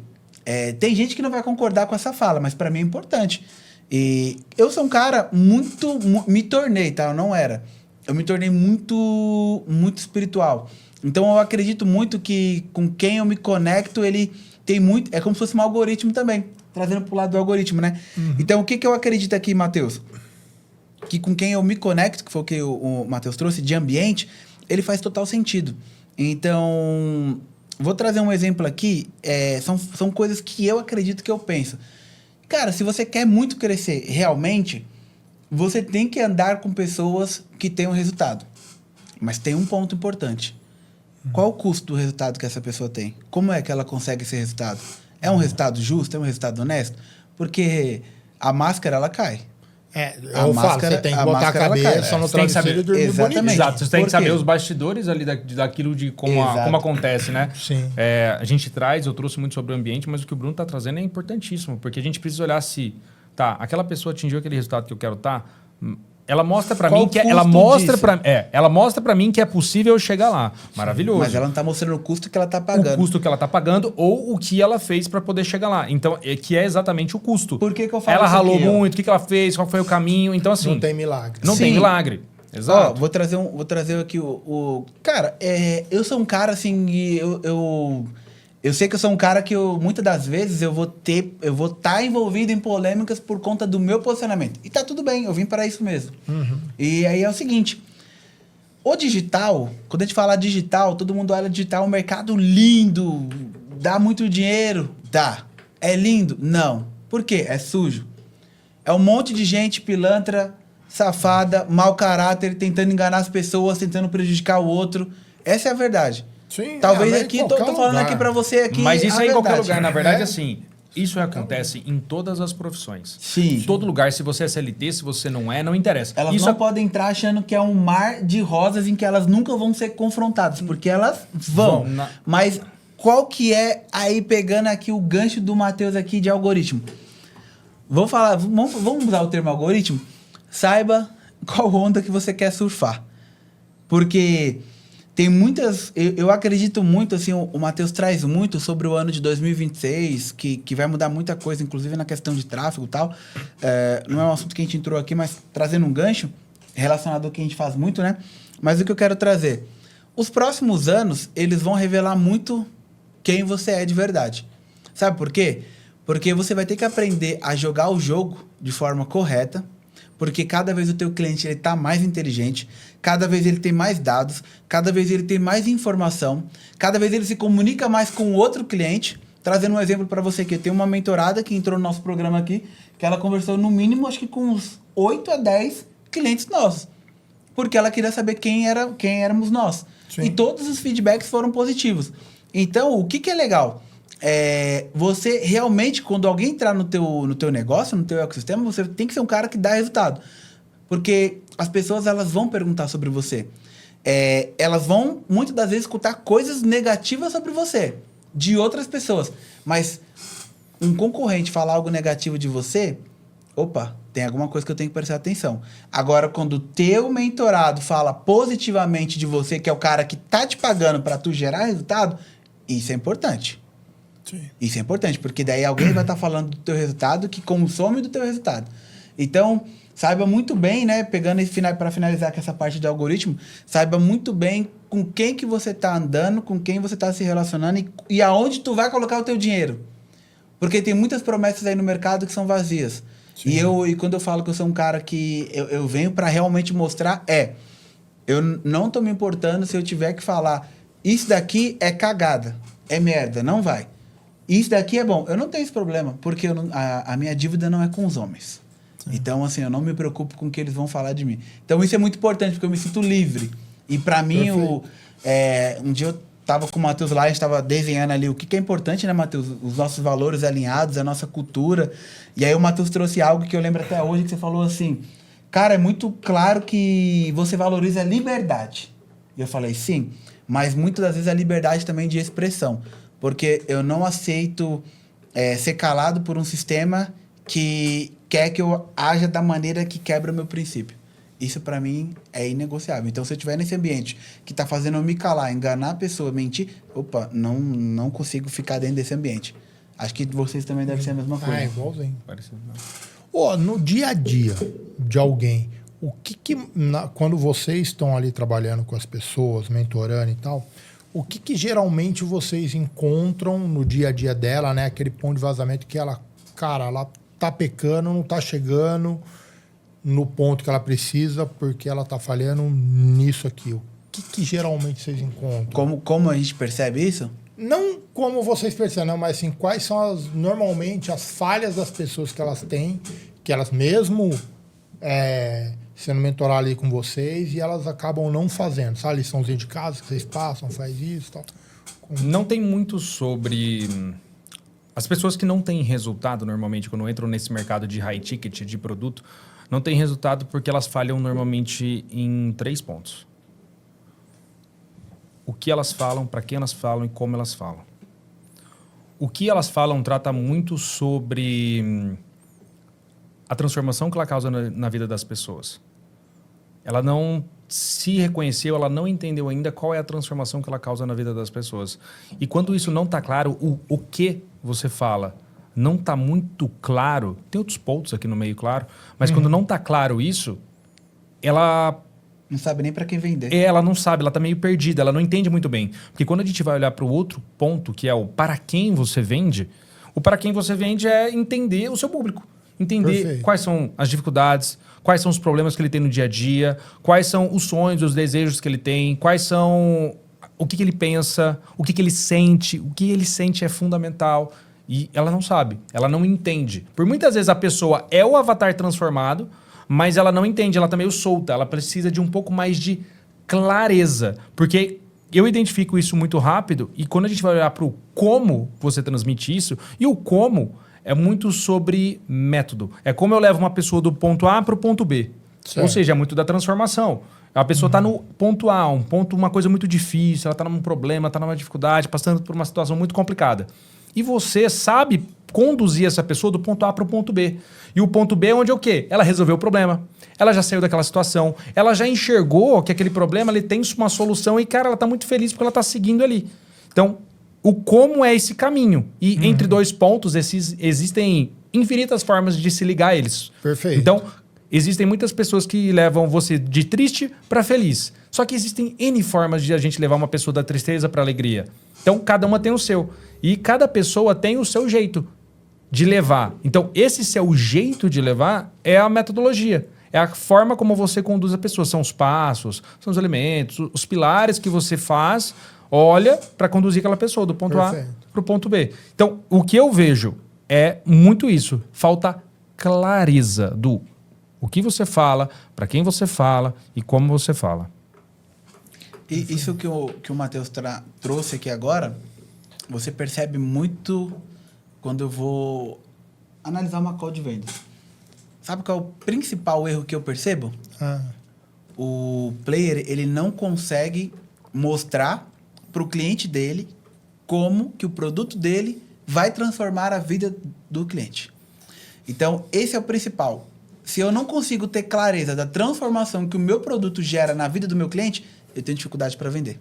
Tem gente que não vai concordar com essa fala, mas para mim é importante. E eu sou um cara me tornei, tá? Eu não era. Eu me tornei muito espiritual. Então eu acredito muito que com quem eu me conecto, ele tem muito... É como se fosse um algoritmo também, trazendo pro lado do algoritmo, né? Então o que eu acredito aqui, Matheus? Que com quem eu me conecto, que foi o que o Matheus trouxe, de ambiente, ele faz total sentido. Então... Vou trazer um exemplo aqui, são coisas que eu acredito que eu penso. Cara, se você quer muito crescer realmente, você tem que andar com pessoas que tenham resultado. Mas tem um ponto importante. Qual o custo do resultado que essa pessoa tem? Como é que ela consegue esse resultado? É um resultado justo? É um resultado honesto? Porque a máscara, ela cai. Eu falo, você tem que botar a cabeça no travesseiro e dormir exatamente. Exato, você tem que saber os bastidores ali daquilo de como acontece, né? Sim. A gente eu trouxe muito sobre o ambiente, mas o que o Bruno está trazendo é importantíssimo, porque a gente precisa olhar se, aquela pessoa atingiu aquele resultado que eu quero ela mostra para mim que ela mostra para mim que é possível chegar lá. Maravilhoso. Mas ela não tá mostrando o custo que ela tá pagando. O custo que ela tá pagando ou o que ela fez para poder chegar lá. Então, que é exatamente o custo. Por que eu falo ela isso ralou aqui, muito, o que ela fez, qual foi o caminho. Então, assim... Não tem milagre. Não tem milagre. Exato. Vou trazer aqui Cara, eu sou um cara assim, eu sei que eu sou um cara que muitas das vezes eu vou estar envolvido em polêmicas por conta do meu posicionamento. E tá tudo bem, eu vim para isso mesmo. E aí é o seguinte, o digital, quando a gente fala digital, todo mundo olha digital, um mercado lindo, dá muito dinheiro, dá. É lindo? Não. Por quê? É sujo. É um monte de gente pilantra, safada, mau caráter, tentando enganar as pessoas, tentando prejudicar o outro. Essa é a verdade. Sim, Talvez mas aqui, em tô qualquer falando lugar. aqui pra você aqui. Mas isso a é em qualquer verdade. lugar. Na verdade, É. assim, isso acontece em todas as profissões. Sim. Em todo lugar, se você é CLT, se você não é, não interessa. Elas isso não podem entrar achando que é um mar de rosas em que elas nunca vão ser confrontadas, porque elas vão. Vão, na- Mas qual que é, aí pegando aqui o gancho do Matheus aqui de algoritmo? Vamos usar o termo algoritmo? Saiba qual onda que você quer surfar. Porque tem muitas... Eu acredito muito, assim, o Matheus traz muito sobre o ano de 2026, que vai mudar muita coisa, inclusive na questão de tráfego e tal. Não é um assunto que a gente entrou aqui, mas trazendo um gancho relacionado ao que a gente faz muito, né? Mas o que eu quero trazer? Os próximos anos, eles vão revelar muito quem você é de verdade. Sabe por quê? Porque você vai ter que aprender a jogar o jogo de forma correta, porque cada vez o teu cliente ele tá mais inteligente, cada vez ele tem mais dados, cada vez ele tem mais informação, cada vez ele se comunica mais com o outro cliente. Trazendo um exemplo para você, que tem uma mentorada que entrou no nosso programa aqui, que ela conversou no mínimo, acho que com uns 8 a 10 clientes nossos, porque ela queria saber quem éramos nós. Sim. E todos os feedbacks foram positivos. Então, o que é legal? Você realmente, quando alguém entrar no teu negócio, no teu ecossistema, você tem que ser um cara que dá resultado. Porque as pessoas, elas vão perguntar sobre você. Elas vão, muitas das vezes, escutar coisas negativas sobre você, de outras pessoas. Mas um concorrente falar algo negativo de você, opa, tem alguma coisa que eu tenho que prestar atenção. Agora, quando o teu mentorado fala positivamente de você, que é o cara que tá te pagando para tu gerar resultado, isso é importante. Sim. Isso é importante, porque daí alguém vai estar falando do teu resultado que consome do teu resultado. Então, saiba muito bem, né, pegando para finalizar com essa parte de algoritmo, saiba muito bem com quem que você está andando, com quem você está se relacionando e aonde tu vai colocar o teu dinheiro. Porque tem muitas promessas aí no mercado que são vazias. Sim. E quando eu falo que eu sou um cara que eu venho para realmente mostrar, eu não tô me importando se eu tiver que falar, isso daqui é cagada, é merda, não vai. Isso daqui é bom. Eu não tenho esse problema, porque a minha dívida não é com os homens. Sim. Então, assim, eu não me preocupo com o que eles vão falar de mim. Então, isso é muito importante, porque eu me sinto livre. E para mim, um dia eu tava com o Matheus lá, a gente tava desenhando ali o que é importante, né, Matheus? Os nossos valores alinhados, a nossa cultura. E aí o Matheus trouxe algo que eu lembro até hoje, que você falou assim, cara, é muito claro que você valoriza a liberdade. E eu falei, sim, mas muitas das vezes a liberdade também de expressão. Porque eu não aceito ser calado por um sistema que quer que eu haja da maneira que quebra o meu princípio. Isso, para mim, é inegociável. Então, se eu estiver nesse ambiente que está fazendo eu me calar, enganar a pessoa, mentir, não consigo ficar dentro desse ambiente. Acho que vocês também devem ser a mesma coisa. Igualzinho. Parecido, Ó, no dia a dia de alguém, quando vocês estão ali trabalhando com as pessoas, mentorando e tal, o que geralmente vocês encontram no dia a dia dela, né? Aquele ponto de vazamento que ela tá pecando, não tá chegando no ponto que ela precisa porque ela tá falhando nisso aqui. O que geralmente vocês encontram? Como a gente percebe isso? Não como vocês percebem, não, mas assim, quais são normalmente as falhas das pessoas que elas têm, que elas mesmo sendo mentorar ali com vocês e elas acabam não fazendo. Sabe a liçãozinha de casa que vocês passam, faz isso e tal? Não tem muito sobre... As pessoas que não têm resultado, normalmente, quando entram nesse mercado de high ticket, de produto, não têm resultado porque elas falham normalmente em 3 pontos. O que elas falam, para quem elas falam e como elas falam. O que elas falam trata muito sobre a transformação que ela causa na vida das pessoas. Ela não se reconheceu, ela não entendeu ainda qual é a transformação que ela causa na vida das pessoas. E quando isso não está claro, o que você fala não está muito claro, tem outros pontos aqui no meio, claro, mas quando não está claro isso, ela... Não sabe nem para quem vender. Ela não sabe, ela está meio perdida, ela não entende muito bem. Porque quando a gente vai olhar para o outro ponto, que é o para quem você vende, o para quem você vende é entender o seu público. Entender Perfeito. Quais são as dificuldades, quais são os problemas que ele tem no dia a dia, quais são os sonhos, os desejos que ele tem, quais são o que ele pensa, o que ele sente. O que ele sente é fundamental. E ela não sabe, ela não entende. Por muitas vezes a pessoa é o avatar transformado, mas ela não entende, ela tá meio solta, ela precisa de um pouco mais de clareza. Porque eu identifico isso muito rápido e quando a gente vai olhar para o como você transmite isso, e o como é muito sobre método. É como eu levo uma pessoa do ponto A para o ponto B. Certo. Ou seja, é muito da transformação. A pessoa está no ponto A, uma coisa muito difícil, ela está num problema, está numa dificuldade, passando por uma situação muito complicada. E você sabe conduzir essa pessoa do ponto A para o ponto B. E o ponto B é onde é o quê? Ela resolveu o problema. Ela já saiu daquela situação. Ela já enxergou que aquele problema ele tem uma solução e, cara, ela está muito feliz porque ela está seguindo ali. Então, o como é esse caminho. E entre dois pontos, existem infinitas formas de se ligar a eles. Perfeito. Então, existem muitas pessoas que levam você de triste para feliz. Só que existem N formas de a gente levar uma pessoa da tristeza para alegria. Então, cada uma tem o seu. E cada pessoa tem o seu jeito de levar. Então, esse seu jeito de levar é a metodologia. É a forma como você conduz a pessoa. São os passos, são os elementos, os pilares que você faz, olha para conduzir aquela pessoa do ponto A para o ponto B. Então, o que eu vejo é muito isso. Falta clareza do o que você fala, para quem você fala e como você fala. E isso que o Matheus trouxe aqui agora, você percebe muito quando eu vou analisar uma call de vendas. Sabe qual é o principal erro que eu percebo? O player, ele não consegue mostrar para o cliente dele como que o produto dele vai transformar a vida do cliente. Então, esse é o principal. Se eu não consigo ter clareza da transformação que o meu produto gera na vida do meu cliente, eu tenho dificuldade para vender.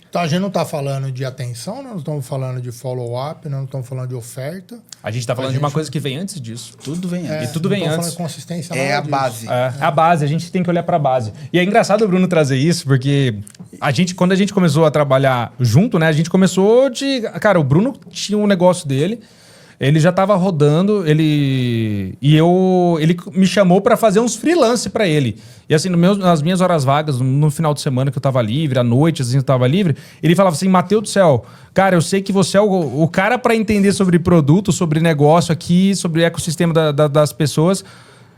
Então, a gente não está falando de atenção, nós não estamos falando de follow-up, nós não estamos falando de oferta. A gente está falando de uma coisa que vem antes disso. Tudo vem antes. E tudo vem não antes. Falando de consistência, É nada a disso. base. É a base, a gente tem que olhar para a base. E é engraçado o Bruno trazer isso, porque quando a gente começou a trabalhar junto, né? A gente começou de... Cara, o Bruno tinha um negócio dele, ele já estava rodando, ele me chamou para fazer uns freelance para ele. E assim, nas minhas horas vagas, no final de semana que eu estava livre, à noite, assim, eu estava livre, ele falava assim, Matheus do céu, cara, eu sei que você é o cara para entender sobre produto, sobre negócio aqui, sobre ecossistema das pessoas.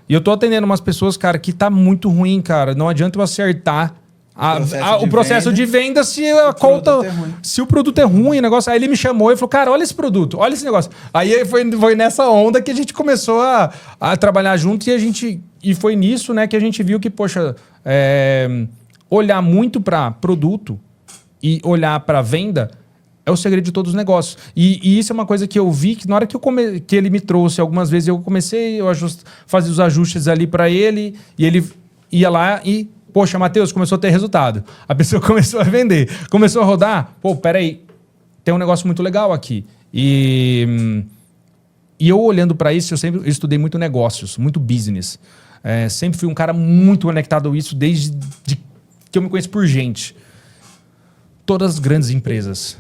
E eu tô atendendo umas pessoas, cara, que tá muito ruim, cara. Não adianta eu acertar o processo de venda se a conta, se o produto é ruim, o negócio. Aí ele me chamou e falou, cara, olha esse produto, olha esse negócio. Aí foi nessa onda que a gente começou a trabalhar junto e foi nisso, né, que a gente viu que, poxa, olhar muito para produto e olhar para venda é o segredo de todos os negócios. E isso é uma coisa que eu vi que na hora que ele me trouxe algumas vezes, eu comecei a fazer os ajustes ali para ele e ele ia lá e poxa, Matheus, começou a ter resultado. A pessoa começou a vender. Começou a rodar. Pô, peraí. Tem um negócio muito legal aqui. E eu olhando para isso, eu estudei muito negócios, muito business. Sempre fui um cara muito conectado a isso desde que eu me conheço por gente. Todas as grandes empresas,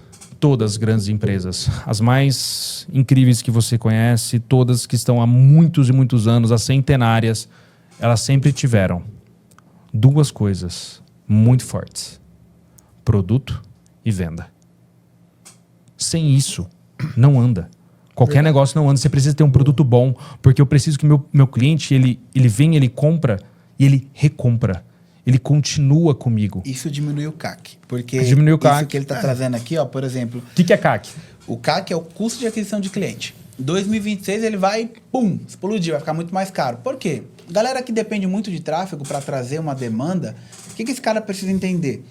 as mais incríveis que você conhece, todas que estão há muitos e muitos anos, as centenárias, elas sempre tiveram duas coisas muito fortes: produto e venda. Sem isso, não anda. Qualquer negócio não anda. Você precisa ter um produto bom, porque eu preciso que meu cliente, ele vem, ele compra e ele recompra. Ele continua comigo. Isso diminui o CAC. Porque diminui o CAC. Isso que ele está trazendo aqui, ó, por exemplo... O que é CAC? O CAC é o custo de aquisição de cliente. Em 2026 ele vai, explodir, vai ficar muito mais caro. Por quê? Galera que depende muito de tráfego para trazer uma demanda, o que esse cara precisa entender?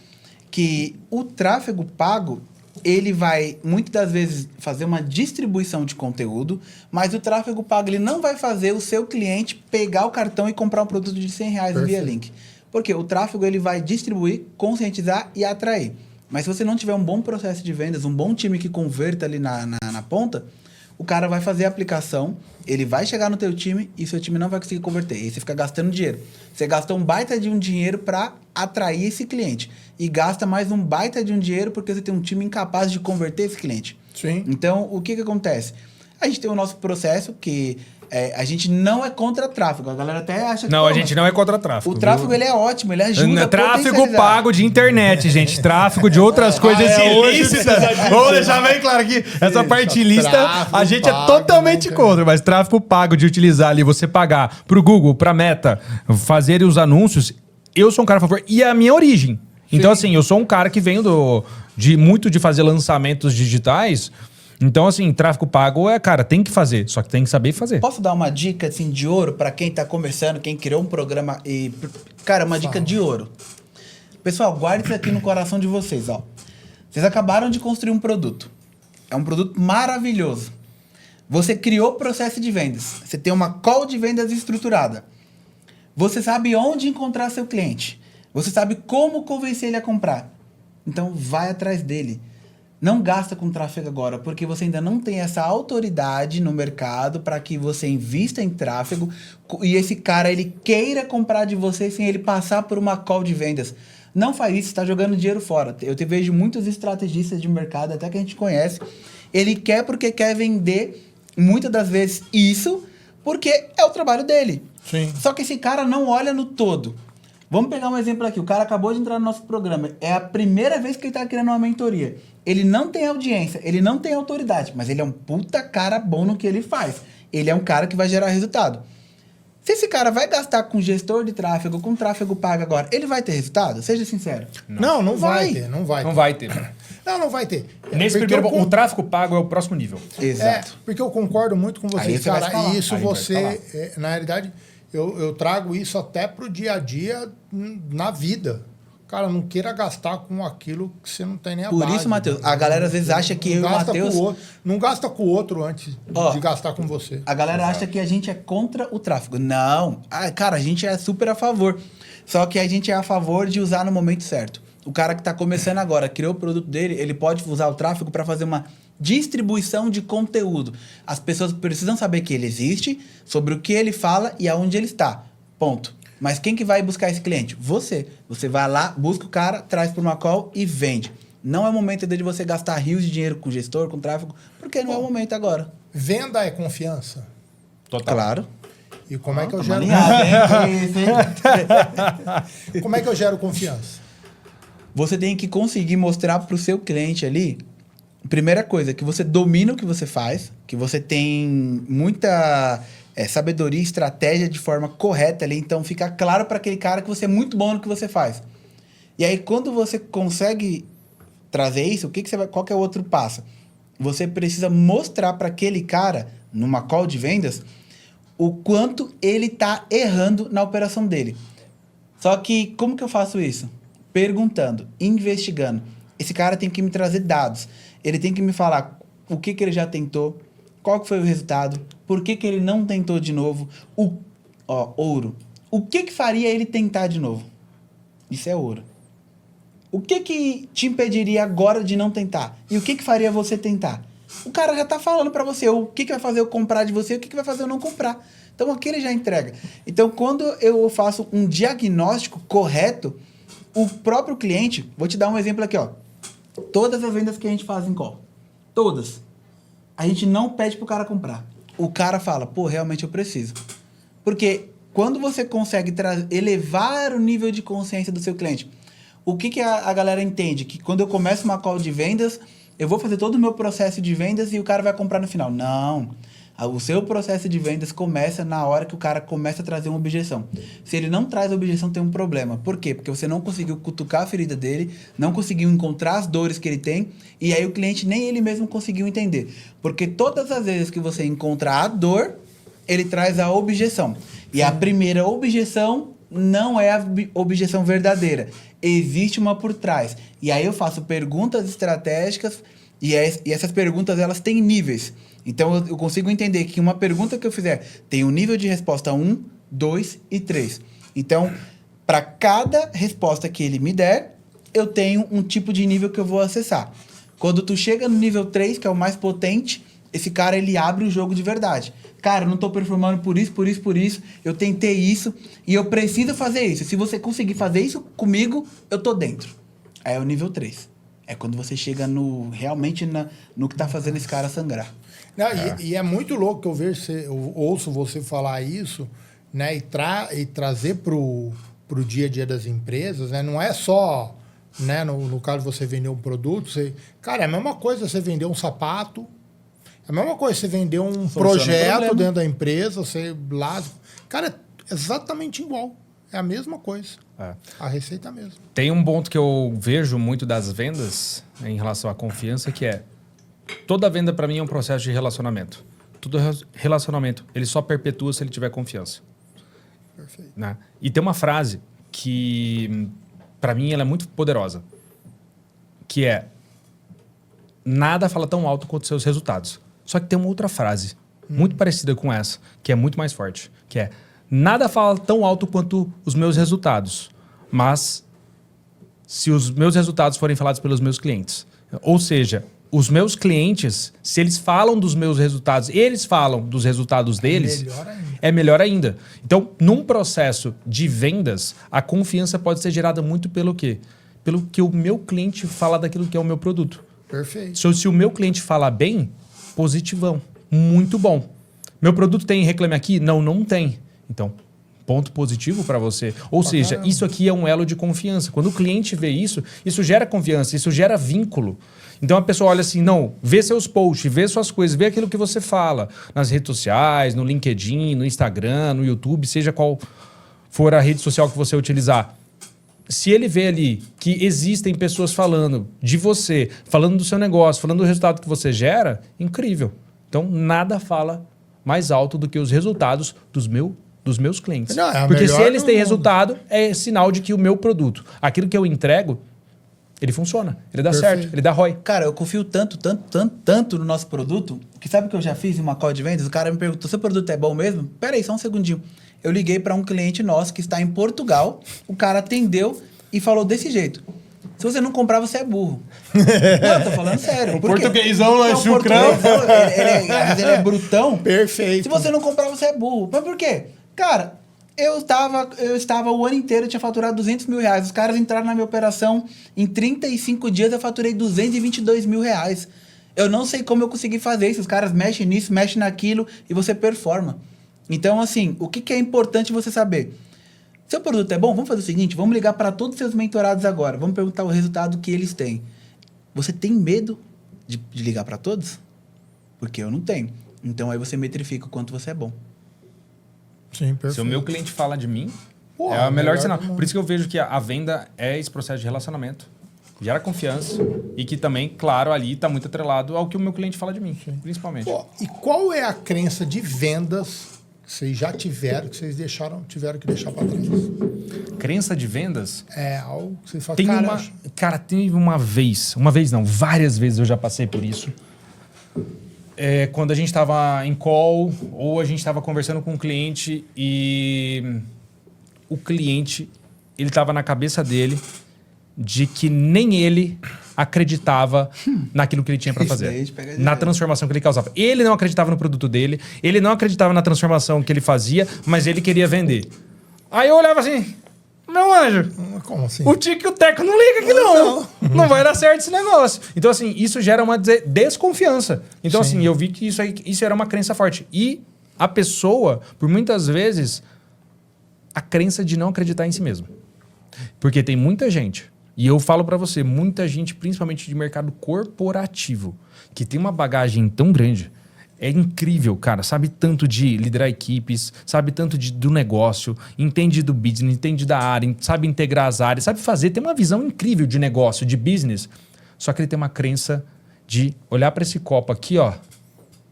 Que o tráfego pago, ele vai, muitas das vezes, fazer uma distribuição de conteúdo, mas o tráfego pago, ele não vai fazer o seu cliente pegar o cartão e comprar um produto de R$100 via link. Porque o tráfego, ele vai distribuir, conscientizar e atrair. Mas se você não tiver um bom processo de vendas, um bom time que converta ali na ponta, o cara vai fazer a aplicação, ele vai chegar no teu time e seu time não vai conseguir converter. E você fica gastando dinheiro. Você gasta um baita de um dinheiro para atrair esse cliente. E gasta mais um baita de um dinheiro porque você tem um time incapaz de converter esse cliente. Sim. Então, o que acontece? A gente tem o nosso processo que a gente não é contra tráfego. A galera até acha que... Não, a gente não é contra tráfego. O tráfego, viu? ele é ótimo, ele ajuda a Tráfego potencializar. pago de internet, gente. Tráfego de outras coisas ilícitas. Vamos deixar bem claro aqui. Essa parte ilícita, tráfego a gente é pago, totalmente né, contra. Mas tráfego pago de utilizar ali, você pagar pro Google, pra Meta, fazer os anúncios, eu sou um cara a favor. E é a minha origem. Então, assim, eu sou um cara que venho muito de fazer lançamentos digitais. Então, assim, tráfego pago cara, tem que fazer. Só que tem que saber fazer. Posso dar uma dica, assim, de ouro pra quem tá começando, quem criou um programa e... Cara, uma dica de ouro. Pessoal, guarde isso aqui no coração de vocês, ó. Vocês acabaram de construir um produto. É um produto maravilhoso. Você criou o processo de vendas. Você tem uma call de vendas estruturada. Você sabe onde encontrar seu cliente. Você sabe como convencer ele a comprar. Então, vai atrás dele. Não gasta com tráfego agora, porque você ainda não tem essa autoridade no mercado para que você invista em tráfego e esse cara ele queira comprar de você sem ele passar por uma call de vendas. Não faz isso, está jogando dinheiro fora. Eu te vejo muitos estrategistas de mercado, até que a gente conhece. Ele quer porque quer vender, muitas das vezes, isso, porque é o trabalho dele. Sim. Só que esse cara não olha no todo. Vamos pegar um exemplo aqui. O cara acabou de entrar no nosso programa. É a primeira vez que ele está criando uma mentoria. Ele não tem audiência, ele não tem autoridade, mas ele é um puta cara bom no que ele faz. Ele é um cara que vai gerar resultado. Se esse cara vai gastar com gestor de tráfego, com tráfego pago agora, ele vai ter resultado? Seja sincero. Não vai ter. Não vai ter. Não vai ter. Nesse Porque primeiro, o tráfego pago é o próximo nível. Exato. Porque eu concordo muito com Aí vocês, você vai cara. escalar. E isso Aí vai você, na realidade, eu trago isso até pro dia a dia na vida. Cara, não queira gastar com aquilo que você não tem nem a Por base. isso, Matheus, a galera às vezes acha que eu e o Gasta Matheus... com o outro. Não gasta com o outro antes de gastar com você. A galera acha que a gente é contra o tráfego. Não. Cara, a gente é super a favor. Só que a gente é a favor de usar no momento certo. O cara que está começando agora, criou o produto dele, ele pode usar o tráfego para fazer uma distribuição de conteúdo. As pessoas precisam saber que ele existe, sobre o que ele fala e aonde ele está. Ponto. Mas quem que vai buscar esse cliente? Você. Você vai lá, busca o cara, traz por uma call e vende. Não é o momento de você gastar rios de dinheiro com gestor, com tráfego, porque não é o momento agora. Venda é confiança. Total. Claro. E como é que eu Tá gero... maneado, hein? Como é que eu gero confiança? Você tem que conseguir mostrar para o seu cliente ali, primeira coisa, que você domina o que você faz, que você tem muita sabedoria e estratégia de forma correta ali, então fica claro para aquele cara que você é muito bom no que você faz. E aí, quando você consegue trazer isso, qual que é o outro passo? Você precisa mostrar para aquele cara, numa call de vendas, o quanto ele está errando na operação dele. Só que, como que eu faço isso? Perguntando, investigando. Esse cara tem que me trazer dados. Ele tem que me falar o que ele já tentou, qual que foi o resultado, por que ele não tentou de novo. Ouro. O que faria ele tentar de novo? Isso é ouro. O que te impediria agora de não tentar? E o que faria você tentar? O cara já tá falando para você o que vai fazer eu comprar de você e o que vai fazer eu não comprar. Então, aqui ele já entrega. Então, quando eu faço um diagnóstico correto, o próprio cliente... Vou te dar um exemplo aqui, ó. Todas as vendas que a gente faz em call. Todas. A gente não pede pro cara comprar. O cara fala, pô, realmente eu preciso. Porque quando você consegue elevar o nível de consciência do seu cliente, o que a galera entende? Que quando eu começo uma call de vendas, eu vou fazer todo o meu processo de vendas e o cara vai comprar no final. Não. O seu processo de vendas começa na hora que o cara começa a trazer uma objeção. Se ele não traz a objeção, tem um problema. Por quê? Porque você não conseguiu cutucar a ferida dele, não conseguiu encontrar as dores que ele tem, e aí o cliente nem ele mesmo conseguiu entender. Porque todas as vezes que você encontra a dor, ele traz a objeção. E a primeira objeção não é a objeção verdadeira. Existe uma por trás. E aí eu faço perguntas estratégicas e essas perguntas elas têm níveis. Então eu consigo entender que uma pergunta que eu fizer tem um nível de resposta 1, 2 e 3. Então, para cada resposta que ele me der, eu tenho um tipo de nível que eu vou acessar. Quando tu chega no nível 3, que é o mais potente, esse cara ele abre o jogo de verdade. Cara, eu não tô performando por isso, eu tentei isso e eu preciso fazer isso. Se você conseguir fazer isso comigo, eu tô dentro. Aí é o nível 3. É quando você chega realmente no que tá fazendo esse cara sangrar. Não, e é muito louco que eu ouço você falar isso, né? E trazer pro dia a dia das empresas, né? Não é só, né? No caso de você vender um produto, cara, é a mesma coisa você vender um sapato, é a mesma coisa você vender um projeto dentro da empresa, cara, é exatamente igual. É a mesma coisa. A receita é a mesma. Tem um ponto que eu vejo muito das vendas em relação à confiança, que é toda venda para mim é um processo de relacionamento. Todo relacionamento, ele só perpetua se ele tiver confiança. Perfeito. Né? E tem uma frase que, para mim, ela é muito poderosa, que é: nada fala tão alto quanto seus resultados. Só que tem uma outra frase, muito parecida com essa, que é muito mais forte, que é: nada fala tão alto quanto os meus resultados, mas se os meus resultados forem falados pelos meus clientes. Ou seja, os meus clientes, se eles falam dos meus resultados, eles falam dos resultados deles, é melhor ainda. Então, num processo de vendas, a confiança pode ser gerada muito pelo quê? Pelo que o meu cliente fala daquilo que é o meu produto. Perfeito. Se o meu cliente falar bem, positivão, muito bom. Meu produto tem Reclame Aqui? Não tem. Então, ponto positivo para você. Ou seja, isso aqui é um elo de confiança. Quando o cliente vê isso, isso gera confiança, isso gera vínculo. Então a pessoa olha assim, não, vê seus posts, vê suas coisas, vê aquilo que você fala nas redes sociais, no LinkedIn, no Instagram, no YouTube, seja qual for a rede social que você utilizar. Se ele vê ali que existem pessoas falando de você, falando do seu negócio, falando do resultado que você gera, incrível. Então nada fala mais alto do que os resultados dos meus clientes. Não, porque se eles têm resultado, é sinal de que o meu produto, aquilo que eu entrego, ele funciona, ele dá certo, ele dá ROI. Cara, eu confio tanto no nosso produto, que sabe o que eu já fiz em uma call de vendas? O cara me perguntou, seu produto é bom mesmo? Pera aí, só um segundinho. Eu liguei para um cliente nosso que está em Portugal, o cara atendeu e falou desse jeito: se você não comprar, você é burro. Não, eu tô falando sério. O portuguesão não é chucrão. Ele é brutão. Perfeito. Se você não comprar, você é burro. Mas por quê? Cara, eu estava o ano inteiro, eu tinha faturado 200 mil reais. Os caras entraram na minha operação, em 35 dias eu faturei 222 mil reais. Eu não sei como eu consegui fazer isso. Os caras mexem nisso, mexem naquilo e você performa. Então, assim, o que é importante você saber? Seu produto é bom? Vamos fazer o seguinte, vamos ligar para todos os seus mentorados agora. Vamos perguntar o resultado que eles têm. Você tem medo de ligar para todos? Porque eu não tenho. Então, aí você metrifica o quanto você é bom. Sim, perfeito. Se o meu cliente fala de mim, é o melhor sinal. Por isso que eu vejo que a venda é esse processo de relacionamento. Gera confiança e que também, claro, ali está muito atrelado ao que o meu cliente fala de mim, principalmente. Pô, e qual é a crença de vendas que vocês já tiveram, que vocês tiveram que deixar para trás? Crença de vendas? É algo que vocês falam, teve uma vez não, várias vezes eu já passei por isso. Quando a gente estava em call ou a gente estava conversando com um cliente e o cliente, ele estava na cabeça dele de que nem ele acreditava naquilo que ele tinha para fazer, na transformação que ele causava. Ele não acreditava no produto dele, ele não acreditava na transformação que ele fazia, mas ele queria vender. Aí eu olhava assim, meu anjo, como assim? O Tico e o Teco não liga aqui não. Não vai dar certo esse negócio. Então, assim, isso gera uma desconfiança. Então, Sim. assim, eu vi que isso era uma crença forte. E a pessoa, por muitas vezes, a crença de não acreditar em si mesmo. Porque tem muita gente, e eu falo pra você, muita gente, principalmente de mercado corporativo, que tem uma bagagem tão grande. É incrível, cara. Sabe tanto de liderar equipes, sabe tanto do negócio, entende do business, entende da área, sabe integrar as áreas, sabe fazer, tem uma visão incrível de negócio, de business. Só que ele tem uma crença de olhar para esse copo aqui, ó,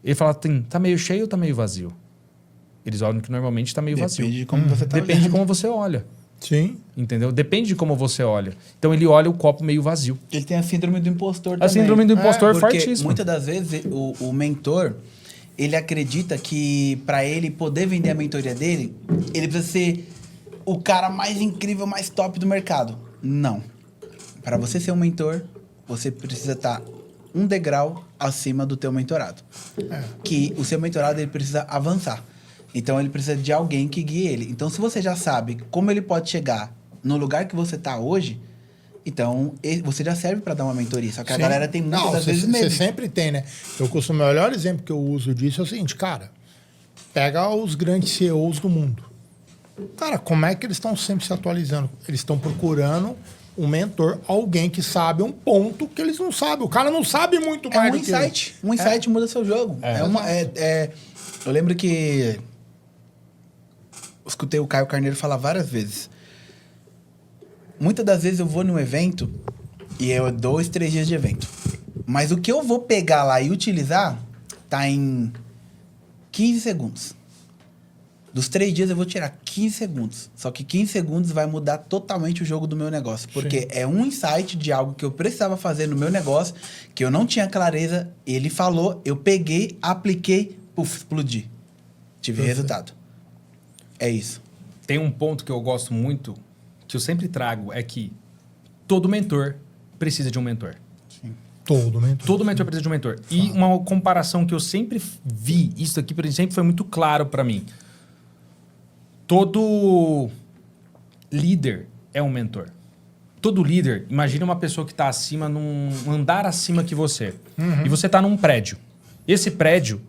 e falar, tá meio cheio ou tá meio vazio? Eles olham que normalmente tá meio vazio. Depende de como você tá Depende de como você olha. Sim. Entendeu? Depende de como você olha. Então ele olha o copo meio vazio. Ele tem a síndrome do impostor também. A síndrome do impostor é porque fortíssima. Muitas das vezes o mentor, ele acredita que para ele poder vender a mentoria dele, ele precisa ser o cara mais incrível, mais top do mercado. Não. Para você ser um mentor, você precisa estar um degrau acima do teu mentorado. Que o seu mentorado ele precisa avançar. Então ele precisa de alguém que guie ele. Então se você já sabe como ele pode chegar no lugar que você está hoje, Então, você já serve para dar uma mentoria. Só que a Sim. galera tem muitas Não, das vezes você medo. sempre tem, né? O melhor exemplo que eu uso disso é o seguinte, cara, pega os grandes CEOs do mundo. Cara, como é que eles estão sempre se atualizando? Eles estão procurando um mentor, alguém que sabe um ponto que eles não sabem. O cara não sabe muito mais do que insight. Um insight muda seu jogo. Eu lembro que eu escutei o Caio Carneiro falar várias vezes. Muitas das vezes eu vou num evento e é 2, 3 dias de evento. Mas o que eu vou pegar lá e utilizar tá em 15 segundos. Dos 3 dias eu vou tirar 15 segundos. Só que 15 segundos vai mudar totalmente o jogo do meu negócio. Porque é um insight de algo que eu precisava fazer no meu negócio, que eu não tinha clareza. Ele falou, eu peguei, apliquei, puf, explodi. Tive resultado. É isso. Tem um ponto que eu gosto muito, que eu sempre trago, é que todo mentor precisa de um mentor. Sim. Todo mentor. Todo mentor precisa de um mentor. E uma comparação que eu sempre vi, isso aqui sempre foi muito claro para mim. Todo líder é um mentor. Todo líder, imagina uma pessoa que está acima, num andar acima que você. E você está num prédio. Esse prédio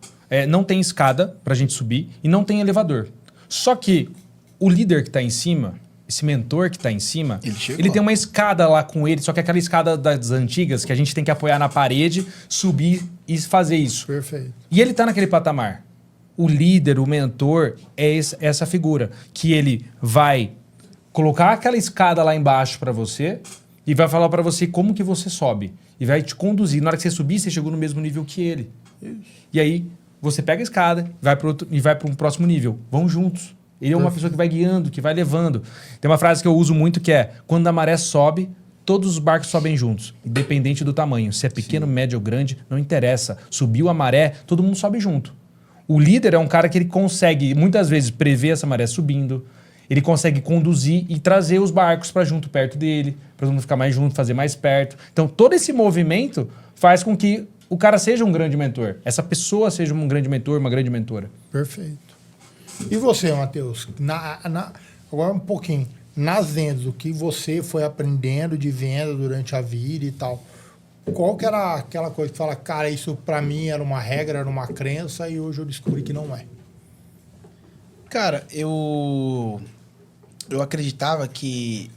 não tem escada para a gente subir e não tem elevador. Só que o líder que está em cima, esse mentor que está em cima, ele tem uma escada lá com ele, só que é aquela escada das antigas que a gente tem que apoiar na parede, subir e fazer isso. Perfeito. E ele está naquele patamar. O líder, o mentor, é essa figura que ele vai colocar aquela escada lá embaixo para você e vai falar para você como que você sobe. E vai te conduzir. Na hora que você subir, você chegou no mesmo nível que ele. Isso. E aí, você pega a escada e vai para um próximo nível. Vão juntos. Ele é uma pessoa que vai guiando, que vai levando. Tem uma frase que eu uso muito que é: quando a maré sobe, todos os barcos sobem juntos, independente do tamanho. Se é pequeno, médio ou grande, não interessa. Subiu a maré, todo mundo sobe junto. O líder é um cara que ele consegue, muitas vezes, prever essa maré subindo. Ele consegue conduzir e trazer os barcos para junto, perto dele, para todo mundo ficar mais junto, fazer mais perto. Então, todo esse movimento faz com que o cara seja um grande mentor. Essa pessoa seja um grande mentor, uma grande mentora. Perfeito. E você, Matheus? Agora um pouquinho. Nas vendas, o que você foi aprendendo de venda durante a vida e tal, qual que era aquela coisa que fala, cara, isso pra mim era uma regra, era uma crença e hoje eu descobri que não é? Cara, eu acreditava que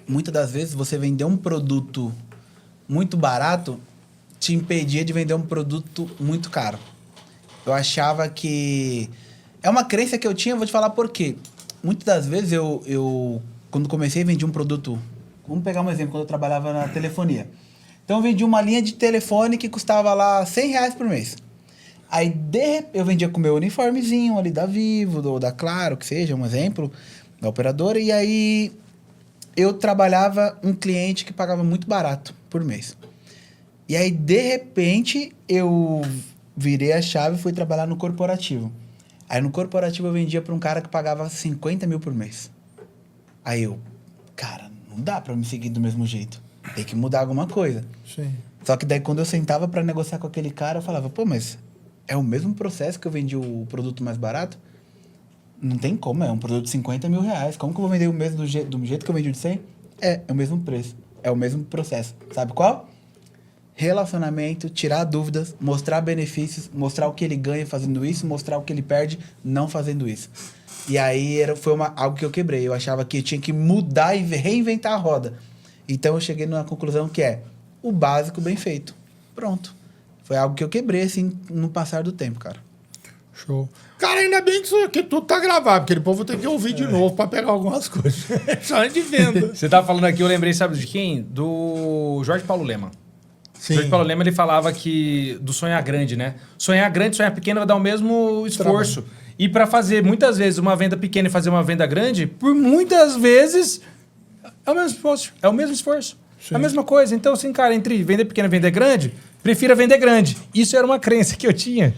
muitas das vezes você vender um produto muito barato te impedia de vender um produto muito caro. Eu achava que... É uma crença que eu tinha, eu vou te falar por quê. Muitas das vezes eu quando comecei a vender um produto... Vamos pegar um exemplo, quando eu trabalhava na telefonia. Então eu vendi uma linha de telefone que custava lá R$100 por mês. Aí eu vendia com o meu uniformezinho ali da Vivo, ou da Claro, que seja, um exemplo, da operadora. E aí eu trabalhava um cliente que pagava muito barato por mês. E aí, de repente, eu virei a chave e fui trabalhar no corporativo. Aí no corporativo eu vendia para um cara que pagava 50 mil por mês. Aí eu, cara, não dá para me seguir do mesmo jeito. Tem que mudar alguma coisa. Sim. Só que daí quando eu sentava para negociar com aquele cara, eu falava, pô, mas é o mesmo processo que eu vendi o produto mais barato? Não tem como, é um produto de 50 mil reais. Como que eu vou vender o mesmo do jeito que eu vendi o de 100? É o mesmo preço. É o mesmo processo. Sabe qual? Relacionamento, tirar dúvidas, mostrar benefícios, mostrar o que ele ganha fazendo isso, mostrar o que ele perde não fazendo isso. E aí foi algo que eu quebrei. Eu achava que eu tinha que mudar e reinventar a roda. Então eu cheguei numa conclusão que é o básico bem feito. Pronto. Foi algo que eu quebrei, assim, no passar do tempo, cara. Show. Cara, ainda bem que isso aqui tudo tá gravado, porque depois eu vou ter que ouvir de novo pra pegar algumas coisas. Só de venda. Você tava falando aqui, eu lembrei, sabe de quem? Do Jorge Paulo Lema. Sim. Jorge Paulo Lema, ele falava que do sonhar grande, né? Sonhar grande, sonhar pequeno vai dar o mesmo esforço. Trabalho. E para fazer, muitas vezes, uma venda pequena e fazer uma venda grande, por muitas vezes, é o mesmo esforço. É o mesmo esforço. Sim. É a mesma coisa. Então, assim, cara, entre vender pequeno e vender grande, prefira vender grande. Isso era uma crença que eu tinha.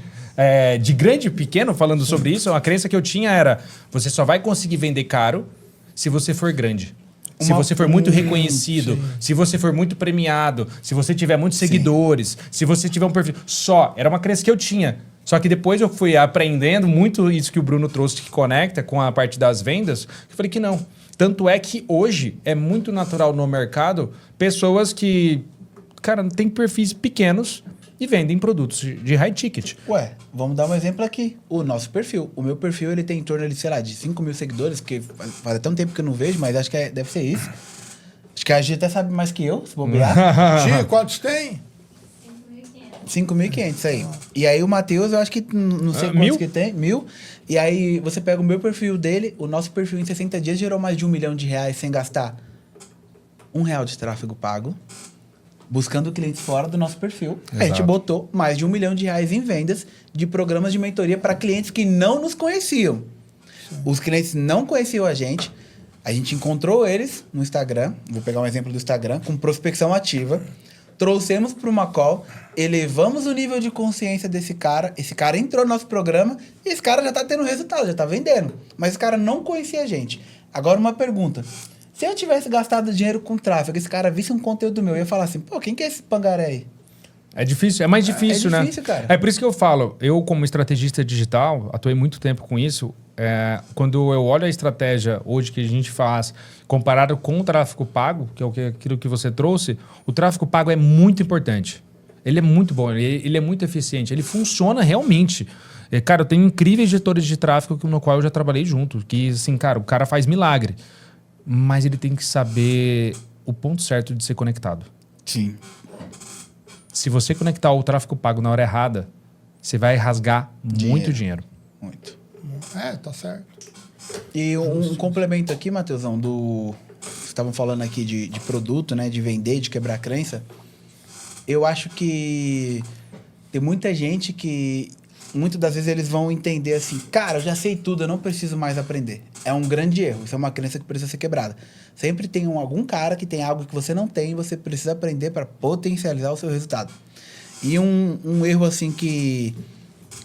De grande e pequeno, falando sobre isso, uma crença que eu tinha era, você só vai conseguir vender caro se você for grande. Se você for muito reconhecido, se você for muito premiado, se você tiver muitos seguidores, se você tiver um perfil... Só. Era uma crença que eu tinha. Só que depois eu fui aprendendo muito isso que o Bruno trouxe, que conecta com a parte das vendas, que eu falei que não. Tanto é que hoje é muito natural no mercado pessoas que, cara, têm perfis pequenos e vendem produtos de high ticket. Ué, vamos dar um exemplo aqui. O nosso perfil. O meu perfil, ele tem em torno, de, sei lá, de 5 mil seguidores, que faz até um tempo que eu não vejo, mas acho que deve ser isso. Acho que a Gi até sabe mais que eu, se bobear. Gi, quantos tem? 5.500, isso aí. E aí o Matheus, eu acho que não sei quantos que tem, 1.000. E aí você pega o meu perfil dele, o nosso perfil em 60 dias gerou mais de R$1 milhão sem gastar R$1 de tráfego pago, buscando clientes fora do nosso perfil. Exato. A gente botou mais de R$1 milhão em vendas de programas de mentoria para clientes que não nos conheciam. Os clientes não conheciam a gente encontrou eles no Instagram, vou pegar um exemplo do Instagram, com prospecção ativa, trouxemos para uma call, elevamos o nível de consciência desse cara, esse cara entrou no nosso programa e esse cara já está tendo resultado, já está vendendo. Mas esse cara não conhecia a gente. Agora uma pergunta, se eu tivesse gastado dinheiro com tráfego, esse cara visse um conteúdo meu, eu ia falar assim, pô, quem que é esse pangaré aí? É difícil, é mais difícil, né? É difícil, cara. É por isso que eu falo, eu como estrategista digital, atuei muito tempo com isso, quando eu olho a estratégia hoje que a gente faz, comparado com o tráfego pago, que é aquilo que você trouxe, o tráfego pago é muito importante. Ele é muito bom, ele é muito eficiente, ele funciona realmente. Cara, eu tenho incríveis gestores de tráfego no qual eu já trabalhei junto, que assim, cara, o cara faz milagre, mas ele tem que saber o ponto certo de ser conectado. Sim. Se você conectar o tráfego pago na hora errada, você vai rasgar muito dinheiro. Muito. Tá certo. E um complemento aqui, Matheusão, vocês estavam falando aqui de produto, né? De vender, de quebrar crença. Eu acho que tem muita gente que muitas das vezes eles vão entender assim, cara, eu já sei tudo, eu não preciso mais aprender. É um grande erro, isso é uma crença que precisa ser quebrada. Sempre tem algum cara que tem algo que você não tem e você precisa aprender para potencializar o seu resultado. E um erro assim que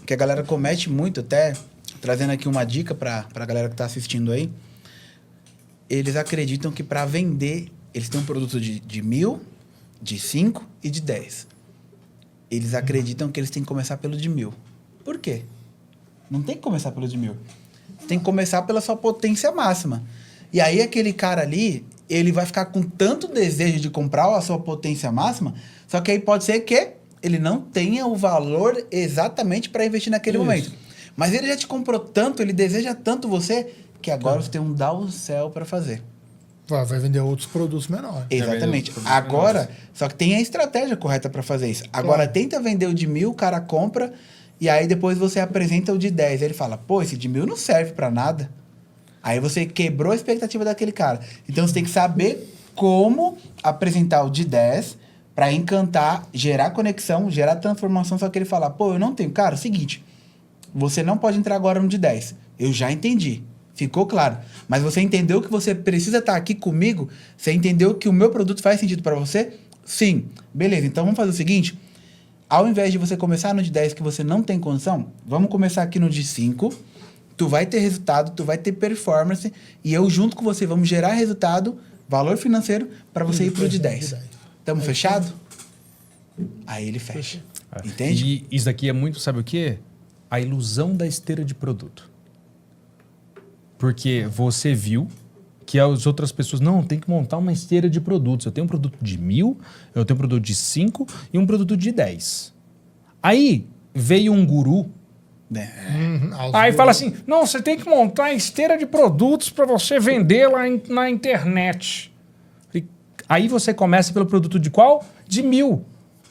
a galera comete muito, até trazendo aqui uma dica para a galera que está assistindo aí, eles acreditam que para vender, eles têm um produto de 1.000, de 5 e de 10. Eles acreditam que eles têm que começar pelo de 1.000. Por quê? Não tem que começar pelo de 1.000. Tem que começar pela sua potência máxima. E aí aquele cara ali, ele vai ficar com tanto desejo de comprar a sua potência máxima, só que aí pode ser que ele não tenha o valor exatamente para investir naquele momento. Mas ele já te comprou tanto, ele deseja tanto você, que agora você tem um downsell para fazer. Vai vender outros produtos menores. Exatamente. Agora, só que tem a estratégia correta para fazer isso. Agora, tenta vender o de 1.000, o cara compra, e aí depois você apresenta o de 10. Ele fala, pô, esse de 1.000 não serve para nada. Aí você quebrou a expectativa daquele cara. Então, você tem que saber como apresentar o de 10 para encantar, gerar conexão, gerar transformação. Só que ele fala, pô, eu não tenho. Cara, é o seguinte, você não pode entrar agora no de 10. Eu já entendi. Ficou claro. Mas você entendeu que você precisa estar aqui comigo? Você entendeu que o meu produto faz sentido para você? Sim. Beleza, então vamos fazer o seguinte. Ao invés de você começar no de 10 que você não tem condição, vamos começar aqui no de 5. Tu vai ter resultado, tu vai ter performance. E eu junto com você vamos gerar resultado, valor financeiro, para você ir pro de 10. Estamos fechados? Aí ele fecha. Entende? E isso daqui é muito, sabe o quê? A ilusão da esteira de produto. Porque você viu que as outras pessoas, não, tem que montar uma esteira de produtos. Eu tenho um produto de 1.000, eu tenho um produto de 5 e um produto de 10. Aí veio um guru, aí fala assim, não, você tem que montar a esteira de produtos para você vender lá na internet. Aí você começa pelo produto de qual? De 1.000.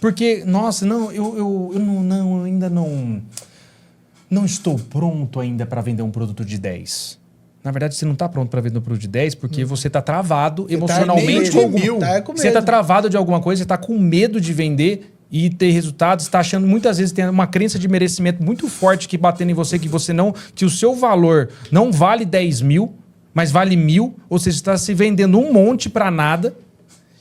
Porque, nossa, não, eu ainda não estou pronto ainda para vender um produto de 10. Na verdade, você não está pronto para vender um produto de 10 porque você está travado emocionalmente com algum. Você está travado de alguma coisa, você está com medo de vender e ter resultados, está achando, muitas vezes, tem uma crença de merecimento muito forte que batendo em você, que o seu valor não vale 10.000, mas vale 1.000, ou seja, você está se vendendo um monte para nada,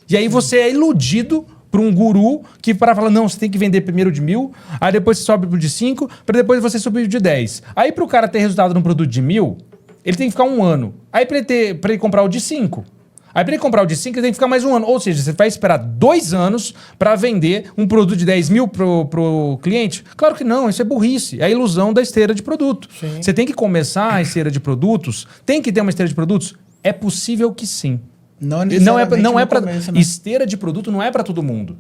e aí você é iludido para um guru que fala, não, você tem que vender primeiro de 1.000, aí depois você sobe pro de 5, para depois você subir pro de 10. Aí para o cara ter resultado num produto de 1.000, ele tem que ficar um ano. Aí para ele comprar o de 5. Aí para ele comprar o de 5, ele tem que ficar mais um ano. Ou seja, você vai esperar 2 anos para vender um produto de 10.000 pro cliente? Claro que não, isso é burrice. É a ilusão da esteira de produto. Sim. Você tem que começar a esteira de produtos, tem que ter uma esteira de produtos? É possível que sim. Não Não necessariamente é no para começo, né? esteira de produto não é para todo mundo.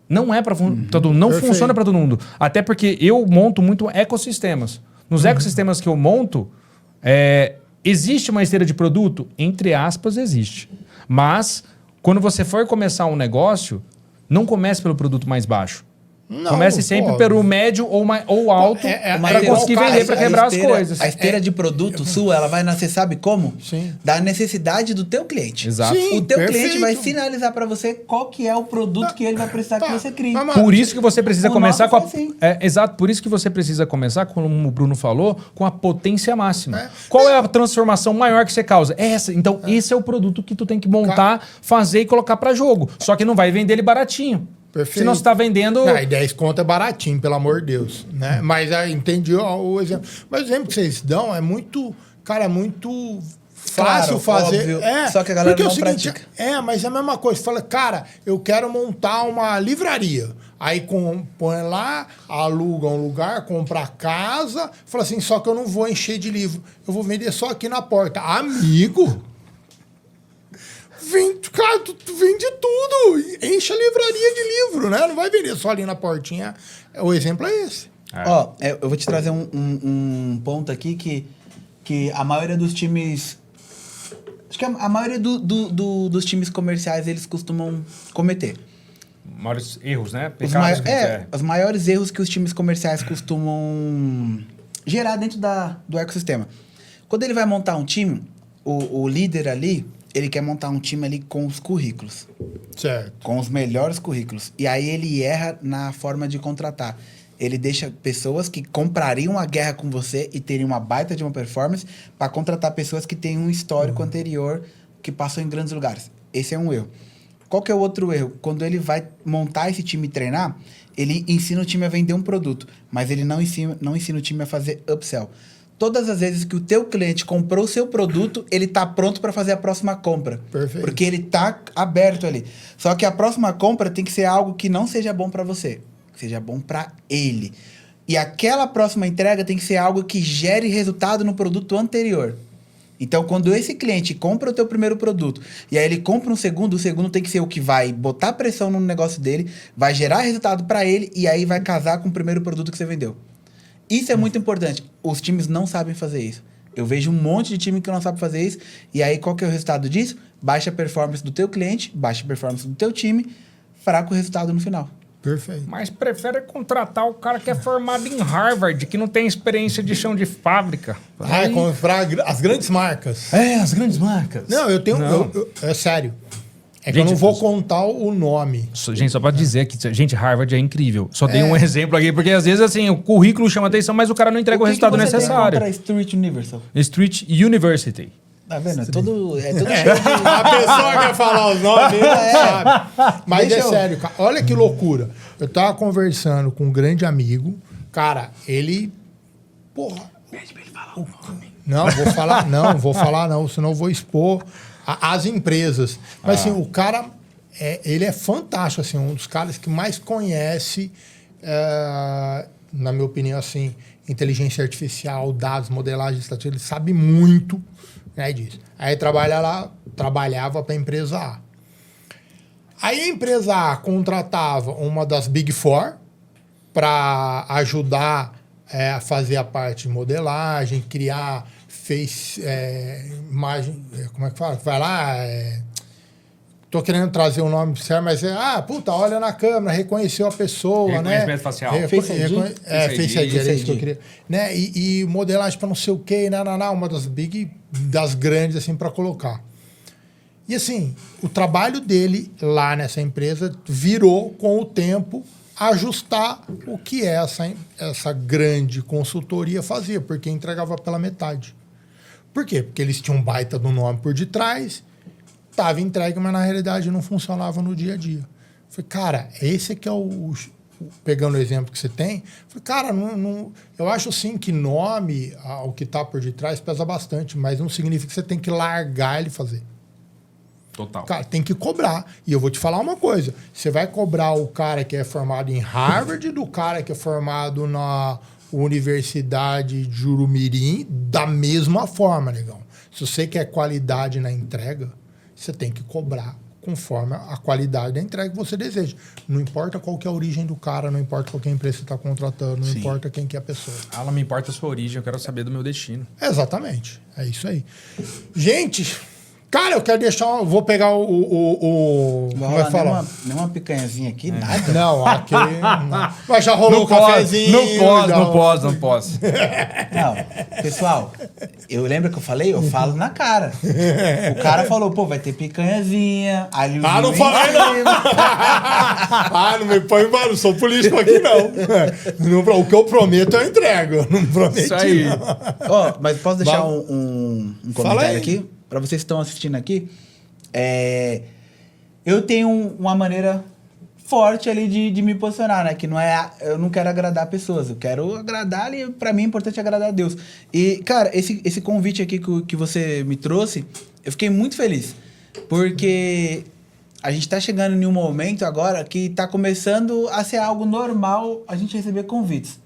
Não é para todo mundo, não Perfeito. funciona para todo mundo. Até porque eu monto muito ecossistemas. Nos ecossistemas que eu monto, existe uma esteira de produto? Entre aspas, existe. Mas quando você for começar um negócio, não comece pelo produto mais baixo. Não, Comece sempre pô, pelo médio ou alto para conseguir vender, para quebrar as coisas. A esteira de produto sua, ela vai nascer, sabe como? Sim. Da necessidade do teu cliente. Exato. Sim. O teu cliente Perfeito. vai sinalizar para você qual que é o produto que ele vai precisar que você crie. Mas, Por isso que você precisa O começar nosso com foi assim. exato, por isso que você precisa começar, como o Bruno falou, com a potência máxima. É. Qual é a transformação maior que você causa? Essa. Então, esse é o produto que tu tem que montar, fazer e colocar para jogo. Só que não vai vender ele baratinho. Perfeito. Senão você está vendendo... Não, e 10 conto é baratinho, pelo amor de Deus. Né? Mas entendi o exemplo. Mas o exemplo que vocês dão é muito... Cara, é muito fácil Claro, fazer. óbvio. Só que a galera porque não pratica. Mas é a mesma coisa. Você fala, cara, eu quero montar uma livraria. Aí põe lá, aluga um lugar, compra a casa. Fala assim, só que eu não vou encher de livro. Eu vou vender só aqui na porta. Amigo... Cara, tu vende tudo. Enche a livraria de livro, né? Não vai vender só ali na portinha. O exemplo é esse. Ó, eu vou te trazer um ponto aqui que a maioria dos times... Acho que a maioria dos times comerciais, eles costumam cometer. Maiores erros, né? Pecados Os maiores erros que os times comerciais costumam gerar dentro do ecossistema. Quando ele vai montar um time, o líder ali, ele quer montar um time ali com os currículos. Certo. Com os melhores currículos. E aí ele erra na forma de contratar. Ele deixa pessoas que comprariam a guerra com você e teriam uma baita de uma performance para contratar pessoas que têm um histórico anterior que passou em grandes lugares. Esse é um erro. Qual que é o outro erro? Quando ele vai montar esse time e treinar, ele ensina o time a vender um produto, mas ele não ensina o time a fazer upsell. Todas as vezes que o teu cliente comprou o seu produto, ele está pronto para fazer a próxima compra. Perfeito. Porque ele está aberto ali. Só que a próxima compra tem que ser algo que não seja bom para você, que seja bom para ele. E aquela próxima entrega tem que ser algo que gere resultado no produto anterior. Então, quando esse cliente compra o teu primeiro produto e aí ele compra o segundo tem que ser o que vai botar pressão no negócio dele, vai gerar resultado para ele e aí vai casar com o primeiro produto que você vendeu. Isso é muito importante. Os times não sabem fazer isso. Eu vejo um monte de time que não sabe fazer isso. E aí, qual que é o resultado disso? Baixa performance do teu cliente, baixa performance do teu time, fraco resultado no final. Perfeito. Mas prefere contratar o cara que é formado em Harvard, que não tem experiência de chão de fábrica. É comprar as grandes marcas. As grandes marcas. Não, eu tenho... Não. É sério. É que Gente, eu não vou contar o nome. Gente, só pra dizer que, gente, Harvard é incrível. Só dei um exemplo aqui, porque às vezes, assim, o currículo chama atenção, mas o cara não entrega o resultado necessário. Para Street Universal. Street University. Tá vendo? É tudo cheio de... A pessoa quer falar os nomes, não sabe. Mas Deixa eu- sério, cara. Olha que loucura. Eu tava conversando com um grande amigo. Cara, ele... Porra. Pede pra ele falar o nome. Não, vou falar não, senão eu vou expor as empresas. Mas assim, o cara, ele é fantástico, assim, um dos caras que mais conhece, na minha opinião, assim, inteligência artificial, dados, modelagem, estatística, ele sabe muito, né, disso. Aí trabalhava para a empresa A. Aí a empresa A contratava uma das Big Four para ajudar a fazer a parte de modelagem, criar imagem, como é que fala? Vai lá, tô querendo trazer o nome certo, mas olha na câmera, reconheceu a pessoa, Reconhecimento né? facial. Face ID. Face ID, era isso que eu ID. queria. Né? E modelagem para não sei o quê, uma das grandes, assim, para colocar. E assim, o trabalho dele lá nessa empresa virou, com o tempo, ajustar o que essa grande consultoria fazia, porque entregava pela metade. Por quê? Porque eles tinham um baita do nome por detrás, estava entregue, mas na realidade não funcionava no dia a dia. Falei, cara, esse aqui é pegando o exemplo que você tem, falei, cara, eu acho sim que nome, o que está por detrás, pesa bastante, mas não significa que você tem que largar ele fazer. Total. Cara, tem que cobrar. E eu vou te falar uma coisa. Você vai cobrar o cara que é formado em Harvard do cara que é formado na Universidade de Jurumirim da mesma forma, negão. Se você quer qualidade na entrega, você tem que cobrar conforme a qualidade da entrega que você deseja. Não importa qual que é a origem do cara, não importa qual que é a empresa que você está contratando, não importa quem que é a pessoa. Não me importa a sua origem, eu quero saber do meu destino. Exatamente. É isso aí. Gente, cara, eu quero deixar... Vou pegar o como é que fala? Nenhuma picanhazinha aqui, nada. Não, aquele... Mas já rolou um cafezinho. Não posso. Não, pessoal, eu lembro que eu falei? Eu falo na cara. O cara falou, pô, vai ter picanhazinha, alhozinho. Não falei não. Não me põe mal, não sou político aqui não. O que eu prometo eu entrego. Eu não prometi. Isso aí. Mas posso deixar um comentário aqui? Para vocês que estão assistindo aqui, eu tenho uma maneira forte ali de me posicionar, né? Que não é... Eu não quero agradar pessoas, eu quero agradar e para mim é importante agradar a Deus. E, cara, esse convite aqui que você me trouxe, eu fiquei muito feliz. Porque a gente tá chegando em um momento agora que tá começando a ser algo normal a gente receber convites.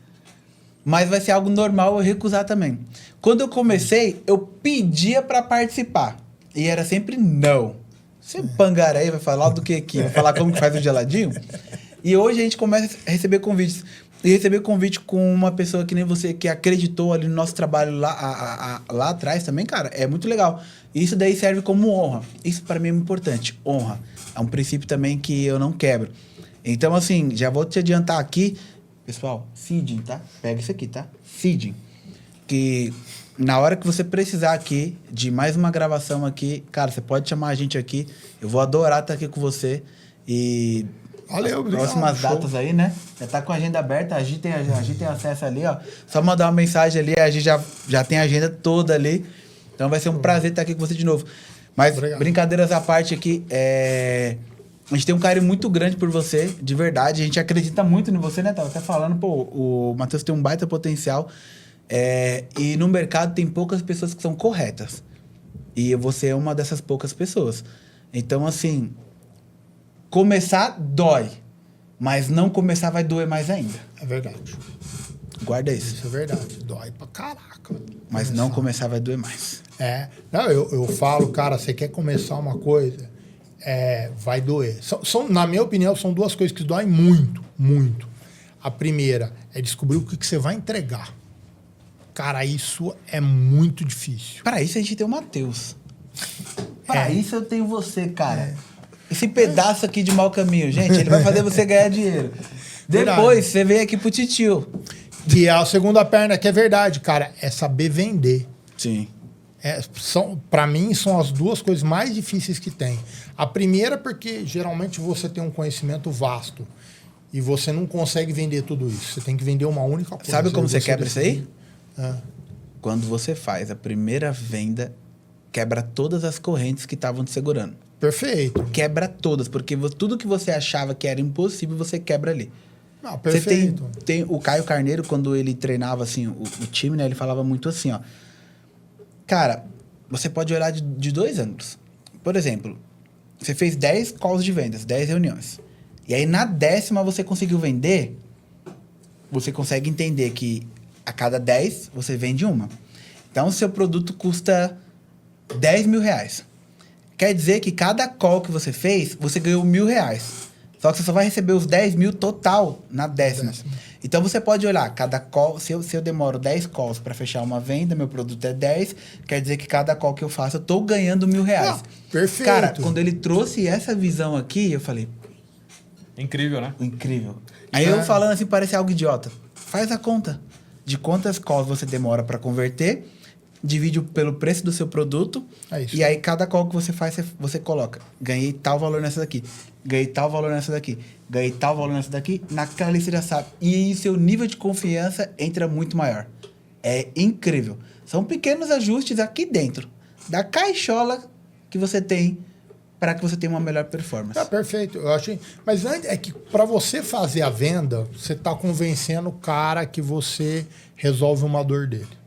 Mas vai ser algo normal eu recusar também. Quando eu comecei, eu pedia para participar. E era sempre não. Você pangaré vai falar do que aqui? Vai falar como que faz o geladinho? E hoje a gente começa a receber convites. E receber convite com uma pessoa que nem você, que acreditou ali no nosso trabalho lá atrás também, cara, é muito legal. E isso daí serve como honra. Isso para mim é muito importante. Honra. É um princípio também que eu não quebro. Então, assim, já vou te adiantar aqui. Pessoal, feeding, tá? Pega isso aqui, tá? Feeding. Que na hora que você precisar aqui de mais uma gravação aqui, cara, você pode chamar a gente aqui. Eu vou adorar estar aqui com você. E valeu, obrigado. Próximas datas aí, né? Já tá com a agenda aberta, a gente tem acesso ali, ó. Só mandar uma mensagem ali, a gente já tem a agenda toda ali. Então vai ser um prazer estar aqui com você de novo. Mas, obrigado. Brincadeiras à parte aqui, a gente tem um carinho muito grande por você, de verdade. A gente acredita muito em você, né? Tava até falando, pô, o Matheus tem um baita potencial. E no mercado tem poucas pessoas que são corretas. E você é uma dessas poucas pessoas. Então, assim, começar dói. Mas não começar vai doer mais ainda. É verdade. Guarda isso. Isso é verdade. Dói pra caraca. Mas não começar vai doer mais. Não, eu falo, cara, você quer começar uma coisa, vai doer. Na minha opinião, são duas coisas que doem muito, muito. A primeira é descobrir o que você vai entregar. Cara, isso é muito difícil. Para isso a gente tem o Matheus. Para isso eu tenho você, cara. Esse pedaço aqui de mau caminho, gente, ele vai fazer você ganhar dinheiro. Depois você vem aqui pro titio. E a segunda perna, que é verdade, cara, é saber vender. Sim. Para mim, são as duas coisas mais difíceis que tem. A primeira, porque geralmente você tem um conhecimento vasto e você não consegue vender tudo isso. Você tem que vender uma única coisa. Sabe como você quebra isso aí? Quando você faz a primeira venda, quebra todas as correntes que estavam te segurando. Perfeito. Quebra todas, porque tudo que você achava que era impossível, você quebra ali. Não, perfeito. Você tem o Caio Carneiro, quando ele treinava assim, o time, né? Ele falava muito assim, ó. Cara, você pode olhar de dois ângulos. Por exemplo, você fez 10 calls de vendas, 10 reuniões. E aí, na 10ª, você conseguiu vender, você consegue entender que a cada 10, você vende uma. Então, o seu produto custa 10 mil reais. Quer dizer que cada call que você fez, você ganhou R$1.000. Só que você só vai receber os 10 mil total na 10ª. Então, você pode olhar, cada call, se eu demoro 10 calls para fechar uma venda, meu produto é 10, quer dizer que cada call que eu faço, eu tô ganhando R$1.000. Perfeito. Cara, quando ele trouxe essa visão aqui, eu falei... Incrível, né? Incrível. Aí eu falando assim, parece algo idiota. Faz a conta de quantas calls você demora para converter, divide pelo preço do seu produto, e aí cada call que você faz, você coloca. Ganhei tal valor nessa daqui, ganhei tal valor nessa daqui, ganhei tal valor nessa daqui, naquela lista você já sabe. E aí seu nível de confiança entra muito maior. É incrível. São pequenos ajustes aqui dentro da caixola que você tem para que você tenha uma melhor performance. Perfeito. Eu acho. Mas é que para você fazer a venda, você está convencendo o cara que você resolve uma dor dele.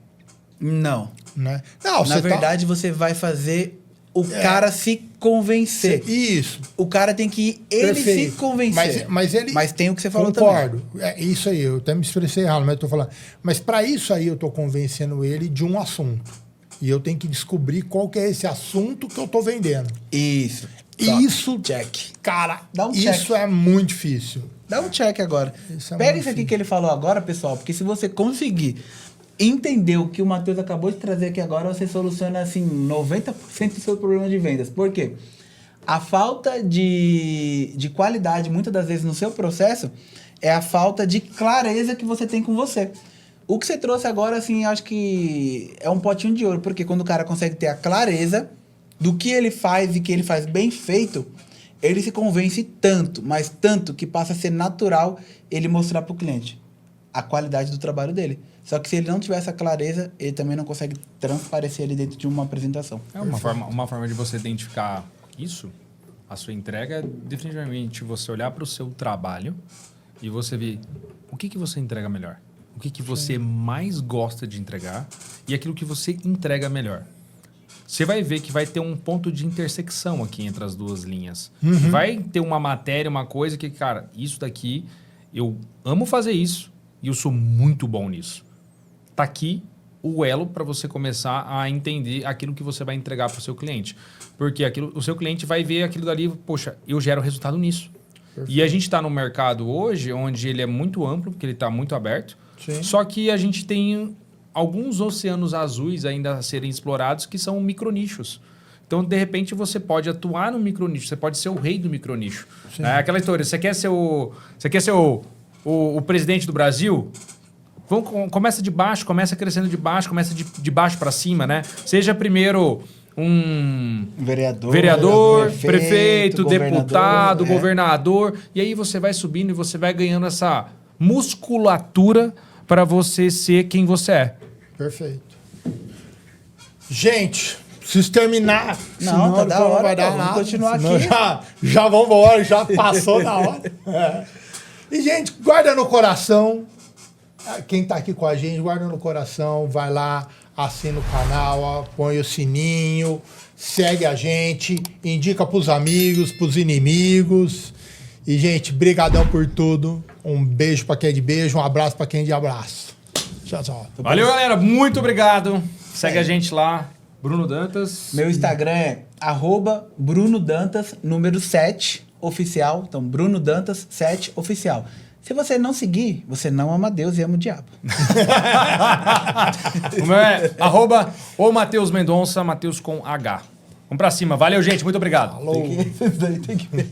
Não. Né? Não, na verdade, você vai fazer o cara se convencer. Isso. O cara tem que se convencer. Mas tem o que você falou também. Concordo. Isso aí, eu até me expressei errado, mas eu tô falando. Mas para isso aí eu tô convencendo ele de um assunto. E eu tenho que descobrir qual que é esse assunto que eu tô vendendo. Isso. Isso, Check. cara, Dá um isso check. é muito difícil. Dá um check agora. Isso é Pega muito isso aqui difícil. que ele falou agora, pessoal, porque se você conseguir entender o que o Matheus acabou de trazer aqui agora, você soluciona, assim, 90% do seu problema de vendas. Por quê? A falta de qualidade, muitas das vezes, no seu processo, é a falta de clareza que você tem com você. O que você trouxe agora, assim, acho que é um potinho de ouro, porque quando o cara consegue ter a clareza do que ele faz e que ele faz bem feito, ele se convence tanto, mas tanto, que passa a ser natural ele mostrar para o cliente a qualidade do trabalho dele. Só que se ele não tiver essa clareza, ele também não consegue transparecer ali dentro de uma apresentação. É uma forma de você identificar isso, a sua entrega, é definitivamente você olhar para o seu trabalho e você ver o que você entrega melhor. O que você mais gosta de entregar e aquilo que você entrega melhor. Você vai ver que vai ter um ponto de intersecção aqui entre as duas linhas. Vai ter uma matéria, uma coisa que, cara, isso daqui, eu amo fazer isso e eu sou muito bom nisso. Tá aqui o elo para você começar a entender aquilo que você vai entregar para o seu cliente. Porque o seu cliente vai ver aquilo dali, poxa, eu gero resultado nisso. Perfeito. E a gente está no mercado hoje, onde ele é muito amplo, porque ele está muito aberto. Sim. Só que a gente tem alguns oceanos azuis ainda a serem explorados, que são micronichos. Então, de repente, você pode atuar no micronicho, você pode ser o rei do micronicho. É aquela história, você quer ser o presidente do Brasil? Começa de baixo, começa crescendo de baixo, começa de baixo para cima, né? Seja primeiro um vereador, prefeito, deputado, governador, e aí você vai subindo e você vai ganhando essa musculatura para você ser quem você é. Perfeito. Gente, preciso terminar. Não, tá da hora, vamos continuar aqui. Já vamos embora, já passou da hora. É. E, gente, guarda no coração. Quem tá aqui com a gente, guarda no coração, vai lá, assina o canal, ó, põe o sininho, segue a gente, indica pros amigos, pros inimigos. E, gente, brigadão por tudo. Um beijo pra quem é de beijo, um abraço pra quem é de abraço. Tchau, tchau. Valeu, galera. Muito obrigado. Segue a gente lá. Bruno Dantas. Meu Instagram é @BrunoDantas, número 7, oficial. Então, Bruno Dantas, 7, oficial. Se você não seguir, você não ama Deus e ama o diabo. O meu é @Mateus Mendonça, Mateus com H. Vamos pra cima. Valeu, gente. Muito obrigado. Falou. Tem que ver.